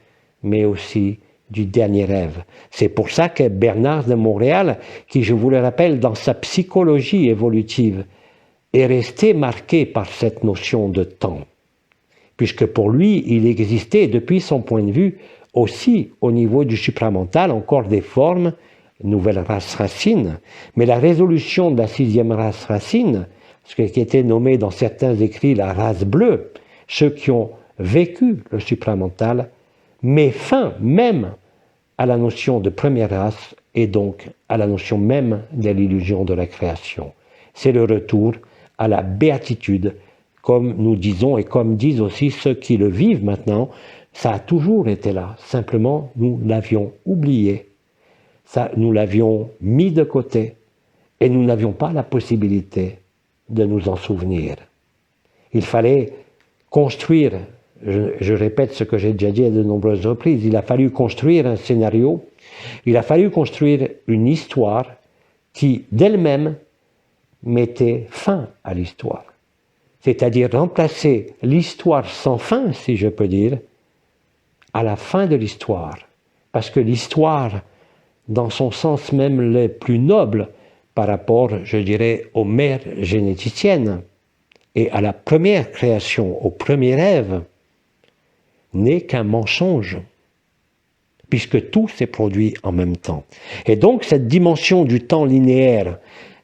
mais aussi du dernier rêve. C'est pour ça que Bernard de Montréal, qui, je vous le rappelle, dans sa psychologie évolutive, est resté marqué par cette notion de temps. Puisque pour lui, il existait, depuis son point de vue, aussi au niveau du supramental, encore des formes, nouvelle race racine, mais la résolution de la 6e race racine, ce qui était nommé dans certains écrits la race bleue, ceux qui ont vécu le supramental, met fin même à la notion de première race et donc à la notion même de l'illusion de la création. C'est le retour à la béatitude, comme nous disons et comme disent aussi ceux qui le vivent maintenant. Ça a toujours été là, simplement nous l'avions oublié, nous l'avions mis de côté et nous n'avions pas la possibilité de nous en souvenir. Il fallait construire, je répète ce que j'ai déjà dit à de nombreuses reprises, il a fallu construire un scénario, il a fallu construire une histoire qui d'elle-même mettait fin à l'histoire. C'est-à-dire remplacer l'histoire sans fin, si je peux dire, à la fin de l'histoire. Parce que l'histoire, dans son sens même le plus noble, par rapport, je dirais, aux mères généticiennes et à la première création, au premier rêve, n'est qu'un mensonge, puisque tout s'est produit en même temps. Et donc cette dimension du temps linéaire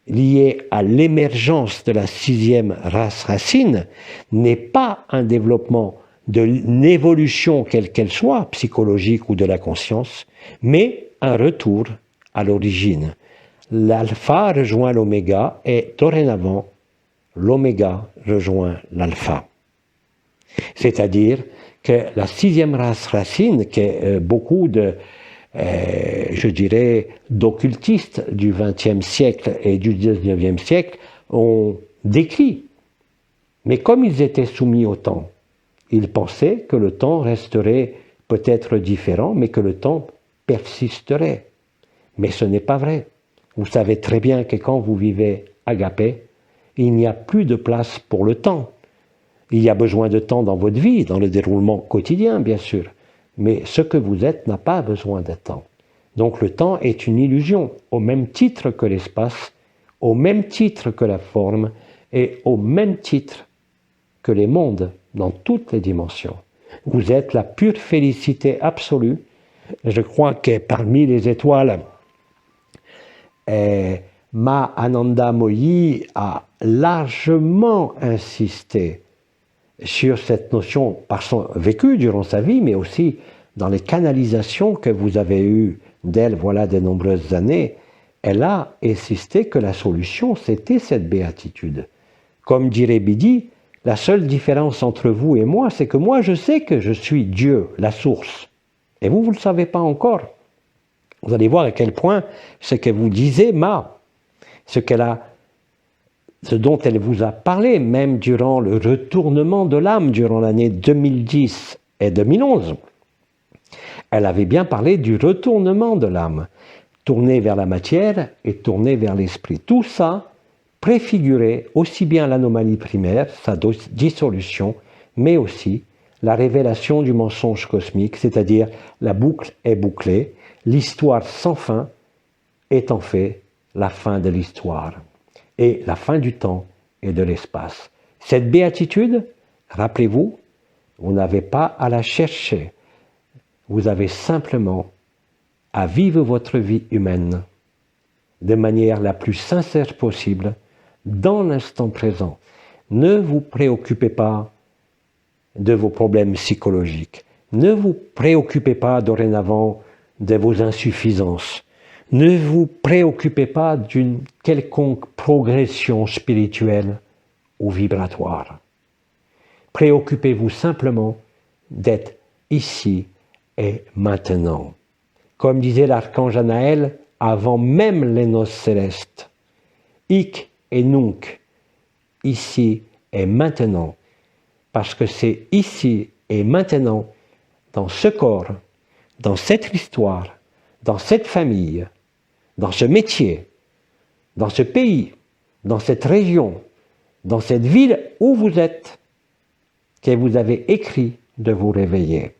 liée à l'émergence de la 6e race racine n'est pas un développement d'une évolution quelle qu'elle soit, psychologique ou de la conscience, mais un retour à l'origine. L'alpha rejoint l'oméga et dorénavant, l'oméga rejoint l'alpha. C'est-à-dire que la 6e race racine, que beaucoup de, je dirais, d'occultistes du XXe siècle et du XIXe siècle ont décrit. Mais comme ils étaient soumis au temps, ils pensaient que le temps resterait peut-être différent, mais que le temps persisterait. Mais ce n'est pas vrai. Vous savez très bien que quand vous vivez agapé, il n'y a plus de place pour le temps. Il y a besoin de temps dans votre vie, dans le déroulement quotidien, bien sûr. Mais ce que vous êtes n'a pas besoin de temps. Donc le temps est une illusion, au même titre que l'espace, au même titre que la forme, et au même titre que les mondes dans toutes les dimensions. Vous êtes la pure félicité absolue. Je crois que parmi les étoiles, Ma Ananda Moyi a largement insisté sur cette notion par son vécu durant sa vie, mais aussi dans les canalisations que vous avez eues d'elle, voilà de nombreuses années. Elle a insisté que la solution, c'était cette béatitude. Comme dirait Bidi, la seule différence entre vous et moi, c'est que moi, je sais que je suis Dieu, la source. Et vous, vous ne le savez pas encore. Vous allez voir à quel point ce que vous disiez, ce dont elle vous a parlé, même durant le retournement de l'âme, durant l'année 2010 et 2011, elle avait bien parlé du retournement de l'âme, tourner vers la matière et tourner vers l'esprit. Tout ça préfigurait aussi bien l'anomalie primaire, sa dissolution, mais aussi la révélation du mensonge cosmique, c'est-à-dire la boucle est bouclée, l'histoire sans fin est en fait la fin de l'histoire et la fin du temps et de l'espace. Cette béatitude, rappelez-vous, vous n'avez pas à la chercher, vous avez simplement à vivre votre vie humaine de manière la plus sincère possible, dans l'instant présent. Ne vous préoccupez pas de vos problèmes psychologiques. Ne vous préoccupez pas dorénavant de vos insuffisances. Ne vous préoccupez pas d'une quelconque progression spirituelle ou vibratoire. Préoccupez-vous simplement d'être ici et maintenant. Comme disait l'archange Anaël, avant même les noces célestes, hic et nunc, ici et maintenant, parce que c'est ici et maintenant, dans ce corps, dans cette histoire, dans cette famille, dans ce métier, dans ce pays, dans cette région, dans cette ville où vous êtes, que vous avez écrit de vous réveiller.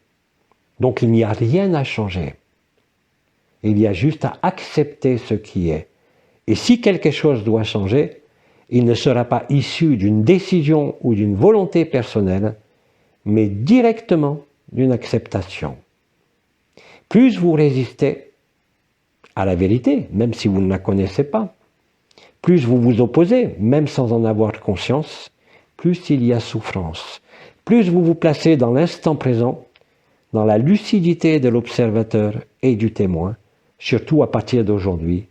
Donc il n'y a rien à changer. Il y a juste à accepter ce qui est. Et si quelque chose doit changer, il ne sera pas issu d'une décision ou d'une volonté personnelle, mais directement d'une acceptation. Plus vous résistez à la vérité, même si vous ne la connaissez pas, plus vous vous opposez, même sans en avoir conscience, plus il y a souffrance. Plus vous vous placez dans l'instant présent, dans la lucidité de l'observateur et du témoin, surtout à partir d'aujourd'hui,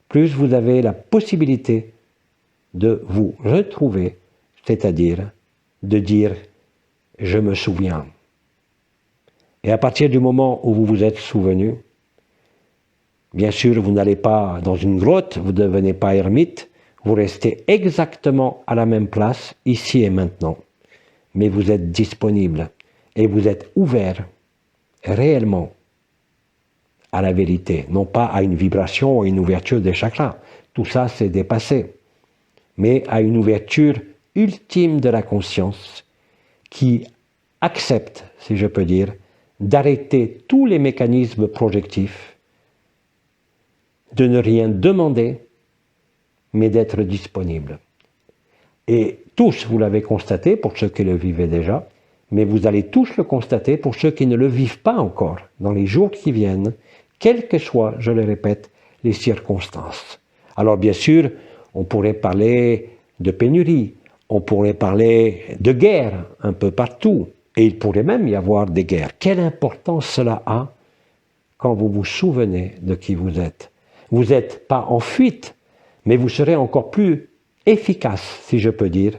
plus vous avez la possibilité de vous retrouver, c'est-à-dire de dire « je me souviens ». Et à partir du moment où vous vous êtes souvenu, bien sûr, vous n'allez pas dans une grotte, vous ne devenez pas ermite, vous restez exactement à la même place, ici et maintenant. Mais vous êtes disponible et vous êtes ouvert réellement à la vérité, non pas à une vibration ou à une ouverture des chakras. Tout ça, c'est dépassé. Mais à une ouverture ultime de la conscience qui accepte, si je peux dire, d'arrêter tous les mécanismes projectifs, de ne rien demander, mais d'être disponible. Et tous, vous l'avez constaté pour ceux qui le vivaient déjà, mais vous allez tous le constater pour ceux qui ne le vivent pas encore, dans les jours qui viennent, quelles que soient, je le répète, les circonstances. Alors bien sûr, on pourrait parler de pénurie, on pourrait parler de guerre un peu partout, et il pourrait même y avoir des guerres. Quelle importance cela a quand vous vous souvenez de qui vous êtes. Vous n'êtes pas en fuite, mais vous serez encore plus efficace, si je peux dire,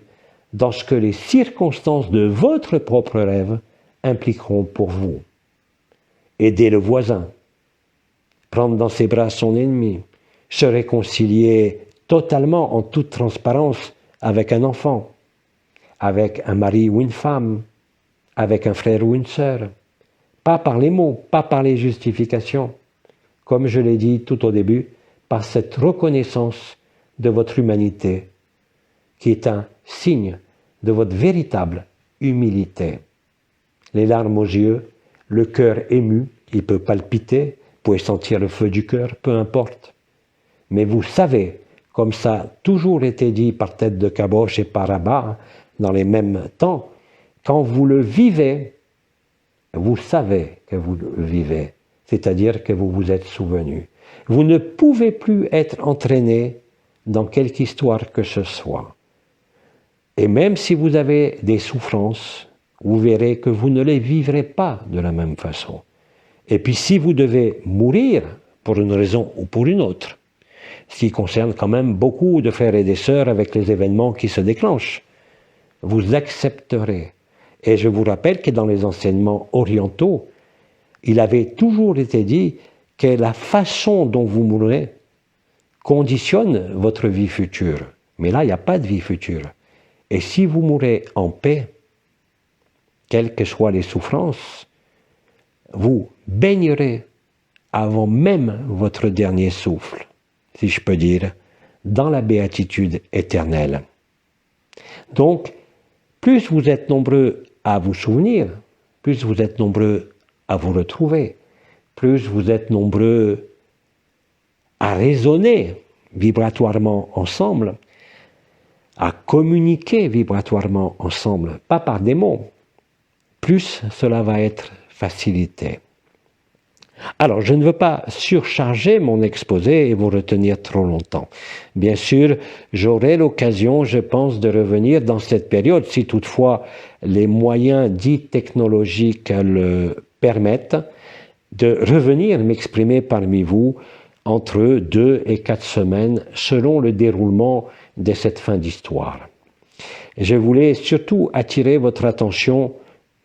dans ce que les circonstances de votre propre rêve impliqueront pour vous. Aider le voisin, prendre dans ses bras son ennemi, se réconcilier totalement en toute transparence avec un enfant, avec un mari ou une femme, avec un frère ou une sœur. Pas par les mots, pas par les justifications. Comme je l'ai dit tout au début, par cette reconnaissance de votre humanité, qui est un signe de votre véritable humilité. Les larmes aux yeux, le cœur ému, il peut palpiter, vous pouvez sentir le feu du cœur, peu importe. Mais vous savez, comme ça a toujours été dit par Tête de Caboche et par Abba, dans les mêmes temps, quand vous le vivez, vous savez que vous le vivez, c'est-à-dire que vous vous êtes souvenu. Vous ne pouvez plus être entraîné dans quelque histoire que ce soit. Et même si vous avez des souffrances, vous verrez que vous ne les vivrez pas de la même façon. Et puis si vous devez mourir pour une raison ou pour une autre, ce qui concerne quand même beaucoup de frères et de sœurs avec les événements qui se déclenchent, vous accepterez. Et je vous rappelle que dans les enseignements orientaux, il avait toujours été dit que la façon dont vous mourrez conditionne votre vie future. Mais là, il n'y a pas de vie future. Et si vous mourrez en paix, quelles que soient les souffrances, vous baignerez avant même votre dernier souffle, si je peux dire, dans la béatitude éternelle. Donc, plus vous êtes nombreux à vous souvenir, plus vous êtes nombreux à vous retrouver, plus vous êtes nombreux à résonner vibratoirement ensemble, à communiquer vibratoirement ensemble, pas par des mots, plus cela va être facilité. Alors, je ne veux pas surcharger mon exposé et vous retenir trop longtemps. Bien sûr, j'aurai l'occasion, je pense, de revenir dans cette période, si toutefois les moyens dits technologiques le permettent, de revenir m'exprimer parmi vous entre 2 et 4 semaines, selon le déroulement de cette fin d'histoire. Je voulais surtout attirer votre attention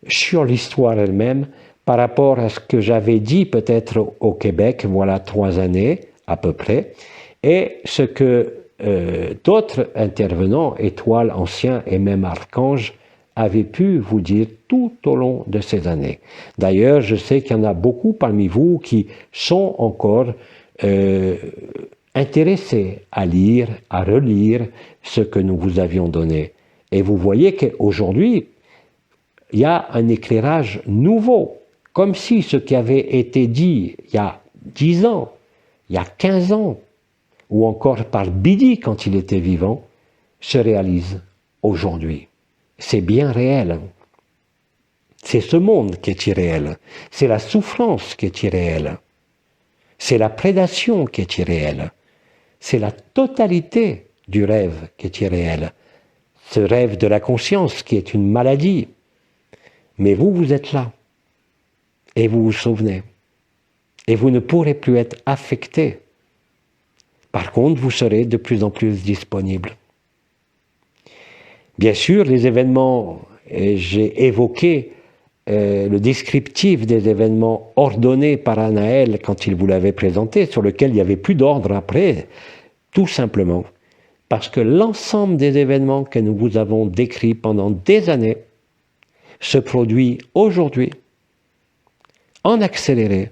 sur l'histoire elle-même, par rapport à ce que j'avais dit peut-être au Québec, voilà 3 années à peu près, et ce que d'autres intervenants, étoiles, anciens et même archanges, avaient pu vous dire tout au long de ces années. D'ailleurs, je sais qu'il y en a beaucoup parmi vous qui sont encore intéressés à lire, à relire ce que nous vous avions donné. Et vous voyez qu'aujourd'hui, il y a un éclairage nouveau. Comme si ce qui avait été dit il y a 10 ans, il y a 15 ans, ou encore par Bidi quand il était vivant, se réalise aujourd'hui. C'est bien réel. C'est ce monde qui est irréel. C'est la souffrance qui est irréelle. C'est la prédation qui est irréelle. C'est la totalité du rêve qui est irréel. Ce rêve de la conscience qui est une maladie. Mais vous, vous êtes là. Et vous vous souvenez. Et vous ne pourrez plus être affecté. Par contre, vous serez de plus en plus disponible. Bien sûr, les événements, j'ai évoqué le descriptif des événements ordonnés par Anaël quand il vous l'avait présenté, sur lequel il n'y avait plus d'ordre après, tout simplement parce que l'ensemble des événements que nous vous avons décrits pendant des années se produit aujourd'hui en accéléré,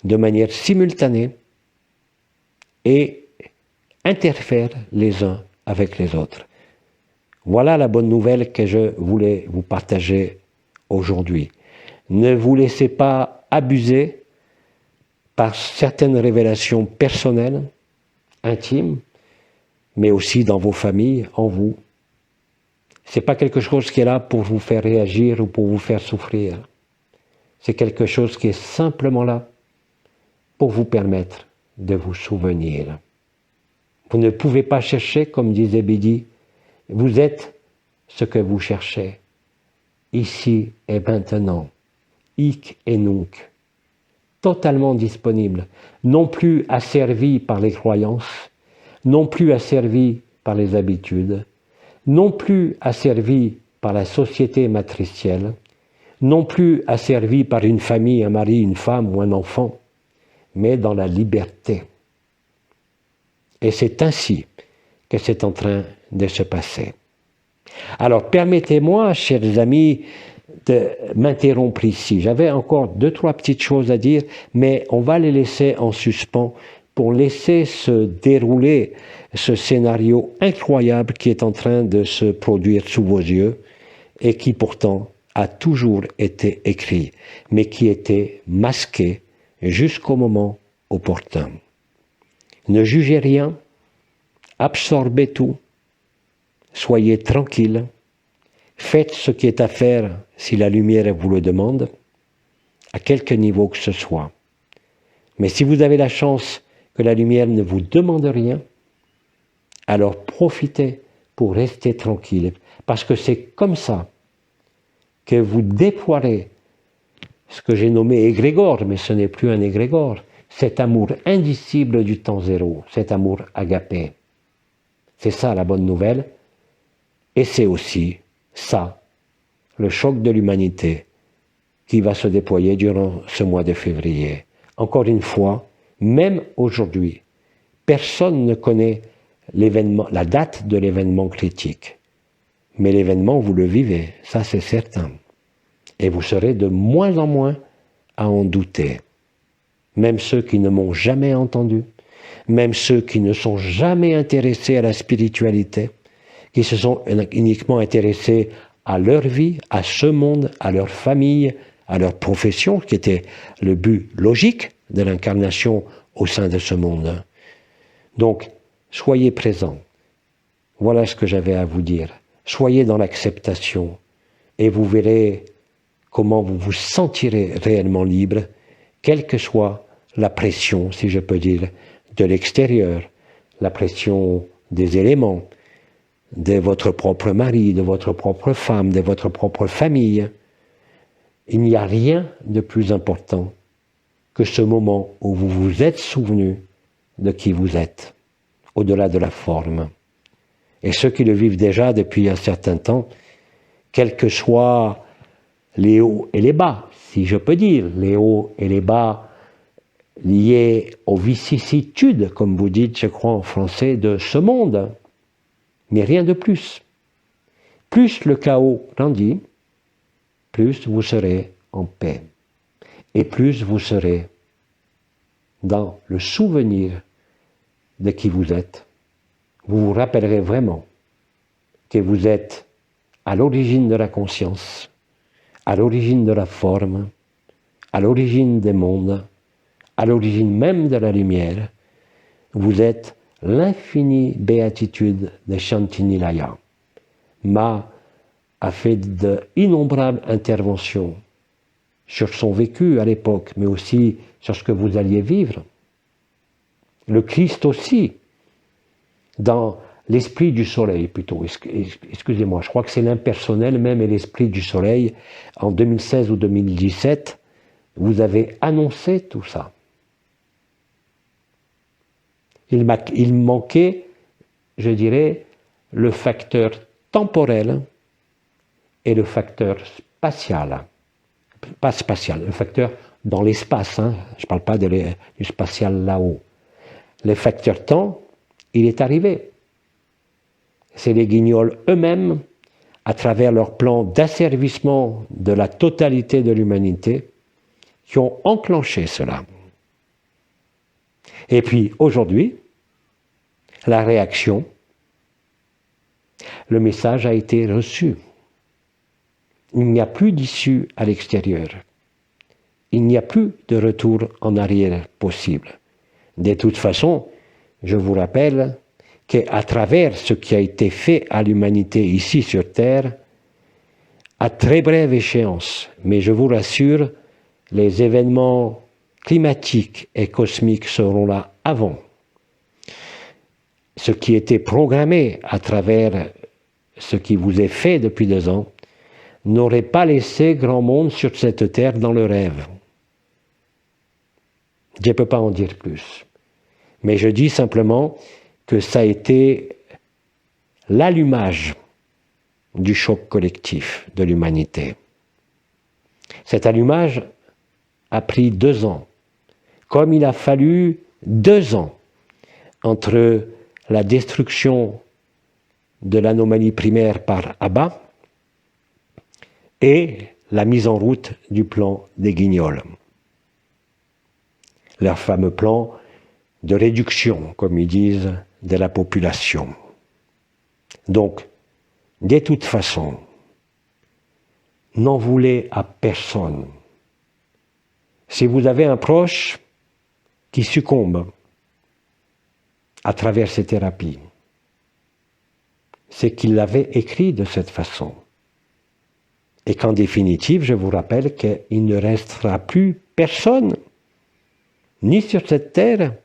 de manière simultanée, et interfèrent les uns avec les autres. Voilà la bonne nouvelle que je voulais vous partager aujourd'hui. Ne vous laissez pas abuser par certaines révélations personnelles, intimes, mais aussi dans vos familles, en vous. Ce n'est pas quelque chose qui est là pour vous faire réagir ou pour vous faire souffrir. C'est quelque chose qui est simplement là pour vous permettre de vous souvenir. Vous ne pouvez pas chercher, comme disait Bidi, vous êtes ce que vous cherchez, ici et maintenant, hic et nunc, totalement disponible, non plus asservi par les croyances, non plus asservi par les habitudes, non plus asservi par la société matricielle, non plus asservi par une famille, un mari, une femme ou un enfant, mais dans la liberté. Et c'est ainsi que c'est en train de se passer. Alors, permettez-moi, chers amis, de m'interrompre ici. J'avais encore 2-3 petites choses à dire, mais on va les laisser en suspens pour laisser se dérouler ce scénario incroyable qui est en train de se produire sous vos yeux et qui pourtant a toujours été écrit, mais qui était masqué jusqu'au moment opportun. Ne jugez rien, absorbez tout, soyez tranquille, Faites ce qui est à faire si la lumière vous le demande, à quelque niveau que ce soit. Mais si vous avez la chance que la lumière ne vous demande rien, alors profitez pour rester tranquille. Parce que c'est comme ça que vous déploierez ce que j'ai nommé égrégore, mais ce n'est plus un égrégore, cet amour indicible du temps zéro, cet amour agapé. C'est ça la bonne nouvelle, et c'est aussi ça, le choc de l'humanité qui va se déployer durant ce mois de février. Encore une fois, même aujourd'hui, personne ne connaît l'événement, la date de l'événement critique. Mais l'événement, vous le vivez, ça c'est certain. Et vous serez de moins en moins à en douter. Même ceux qui ne m'ont jamais entendu, même ceux qui ne sont jamais intéressés à la spiritualité, qui se sont uniquement intéressés à leur vie, à ce monde, à leur famille, à leur profession, qui était le but logique de l'incarnation au sein de ce monde. Donc, soyez présents. Voilà ce que j'avais à vous dire. Soyez dans l'acceptation et vous verrez comment vous vous sentirez réellement libre, quelle que soit la pression, si je peux dire, de l'extérieur, la pression des éléments, de votre propre mari, de votre propre femme, de votre propre famille. Il n'y a rien de plus important que ce moment où vous vous êtes souvenu de qui vous êtes, au-delà de la forme. Et ceux qui le vivent déjà depuis un certain temps, quels que soient les hauts et les bas, si je peux dire, les hauts et les bas liés aux vicissitudes, comme vous dites, je crois en français, de ce monde, mais rien de plus. Plus le chaos grandit, plus vous serez en paix, et plus vous serez dans le souvenir de qui vous êtes. Vous vous rappellerez vraiment que vous êtes à l'origine de la conscience, à l'origine de la forme, à l'origine des mondes, à l'origine même de la lumière. Vous êtes l'infinie béatitude de Shantinilaya. Ma a fait d'innombrables interventions sur son vécu à l'époque, mais aussi sur ce que vous alliez vivre. Le Christ aussi, dans l'esprit du soleil plutôt, excusez-moi, je crois que c'est l'impersonnel même et l'esprit du soleil, en 2016 ou 2017, vous avez annoncé tout ça. Il manquait, je dirais, le facteur temporel et le facteur spatial. Pas spatial, le facteur dans l'espace, hein. Je ne parle pas du spatial là-haut. Le facteur temps, il est arrivé. C'est les guignols eux-mêmes, à travers leur plan d'asservissement de la totalité de l'humanité, qui ont enclenché cela. Et puis aujourd'hui, la réaction, le message a été reçu. Il n'y a plus d'issue à l'extérieur. Il n'y a plus de retour en arrière possible. De toute façon, je vous rappelle qu'à travers ce qui a été fait à l'humanité ici sur Terre, à très brève échéance, mais je vous rassure, les événements climatiques et cosmiques seront là avant. Ce qui était programmé à travers ce qui vous est fait depuis 2 ans n'aurait pas laissé grand monde sur cette terre dans le rêve. Je ne peux pas en dire plus. Mais je dis simplement que ça a été l'allumage du choc collectif de l'humanité. Cet allumage a pris 2 ans, comme il a fallu 2 ans entre la destruction de l'anomalie primaire par Abba et la mise en route du plan des Guignols. Leur fameux plan de réduction, comme ils disent, de la population. Donc, de toute façon, n'en voulez à personne. Si vous avez un proche qui succombe à travers ces thérapies, c'est qu'il l'avait écrit de cette façon. Et qu'en définitive, je vous rappelle qu'il ne restera plus personne, ni sur cette terre,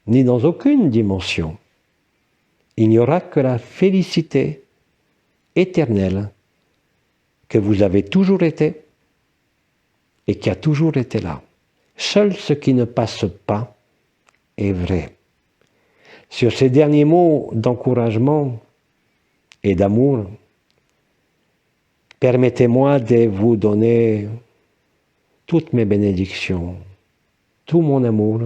ni dans aucune dimension. Il n'y aura que la félicité éternelle que vous avez toujours été et qui a toujours été là. Seul ce qui ne passe pas est vrai. Sur ces derniers mots d'encouragement et d'amour, permettez-moi de vous donner toutes mes bénédictions, tout mon amour.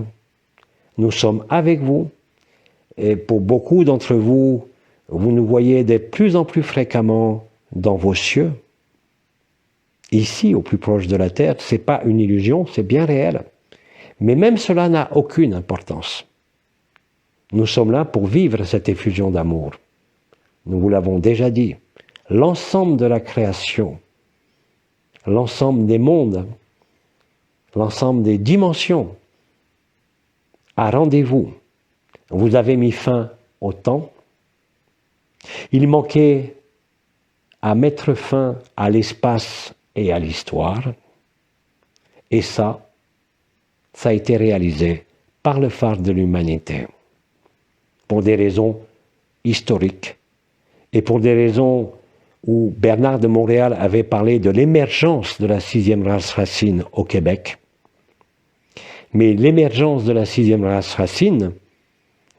Nous sommes avec vous et pour beaucoup d'entre vous, vous nous voyez de plus en plus fréquemment dans vos cieux. Ici, au plus proche de la terre, ce n'est pas une illusion, c'est bien réel. Mais même cela n'a aucune importance. Nous sommes là pour vivre cette effusion d'amour. Nous vous l'avons déjà dit. L'ensemble de la création, l'ensemble des mondes, l'ensemble des dimensions a rendez-vous. Vous avez mis fin au temps. Il manquait à mettre fin à l'espace et à l'histoire. Et ça a été réalisé par le phare de l'humanité. Pour des raisons historiques et pour des raisons où Bernard de Montréal avait parlé de l'émergence de la sixième race racine au Québec. Mais l'émergence de la sixième race racine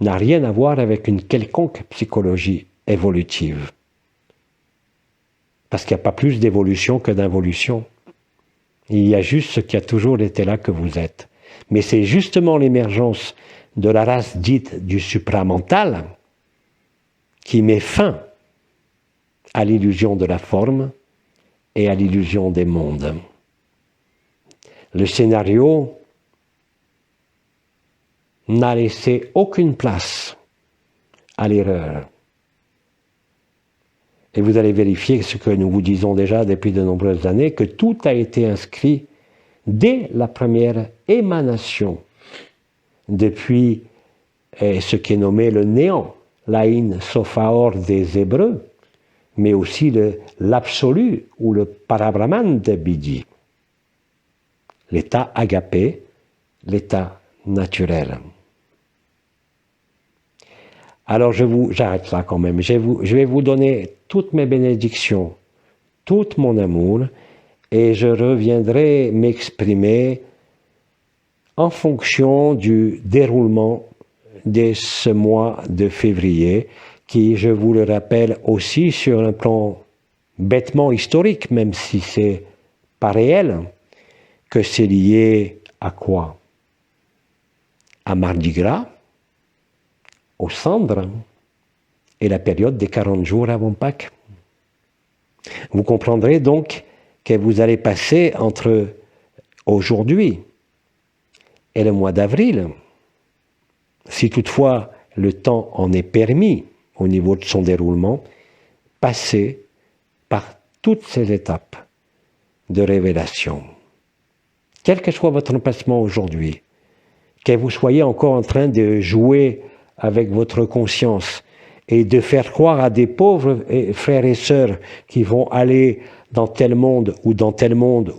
n'a rien à voir avec une quelconque psychologie évolutive. Parce qu'il n'y a pas plus d'évolution que d'involution. Il y a juste ce qui a toujours été là que vous êtes. Mais c'est justement l'émergence de la race dite du supramental qui met fin à l'illusion de la forme et à l'illusion des mondes. Le scénario n'a laissé aucune place à l'erreur. Et vous allez vérifier ce que nous vous disons déjà depuis de nombreuses années, que tout a été inscrit dès la première émanation, depuis ce qui est nommé le néant, l'Aïn Sophaor des Hébreux, mais aussi l'absolu ou le parabrahman de Bidi. L'état agapé, l'état naturel. Alors j'arrête là quand même. Je vais vous donner toutes mes bénédictions, tout mon amour, et je reviendrai m'exprimer en fonction du déroulement de ce mois de février, qui, je vous le rappelle aussi sur un plan bêtement historique, même si c'est pas réel, que c'est lié à quoi? À Mardi Gras, aux cendres et la période des 40 jours avant Pâques. Vous comprendrez donc que vous allez passer entre aujourd'hui et le mois d'avril, si toutefois le temps en est permis au niveau de son déroulement, passer par toutes ces étapes de révélation. Quel que soit votre emplacement aujourd'hui, que vous soyez encore en train de jouer avec votre conscience et de faire croire à des pauvres frères et sœurs qui vont aller dans tel monde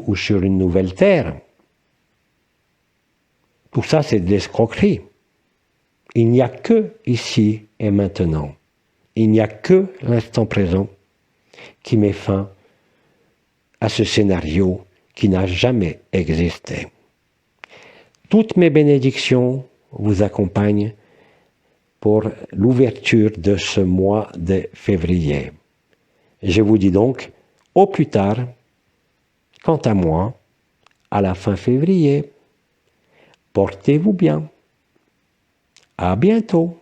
ou sur une nouvelle terre, tout ça c'est de l'escroquerie. Il n'y a que ici et maintenant. Il n'y a que l'instant présent qui met fin à ce scénario qui n'a jamais existé. Toutes mes bénédictions vous accompagnent pour l'ouverture de ce mois de février. Je vous dis donc, au plus tard, quant à moi, à la fin février. Portez-vous bien. À bientôt.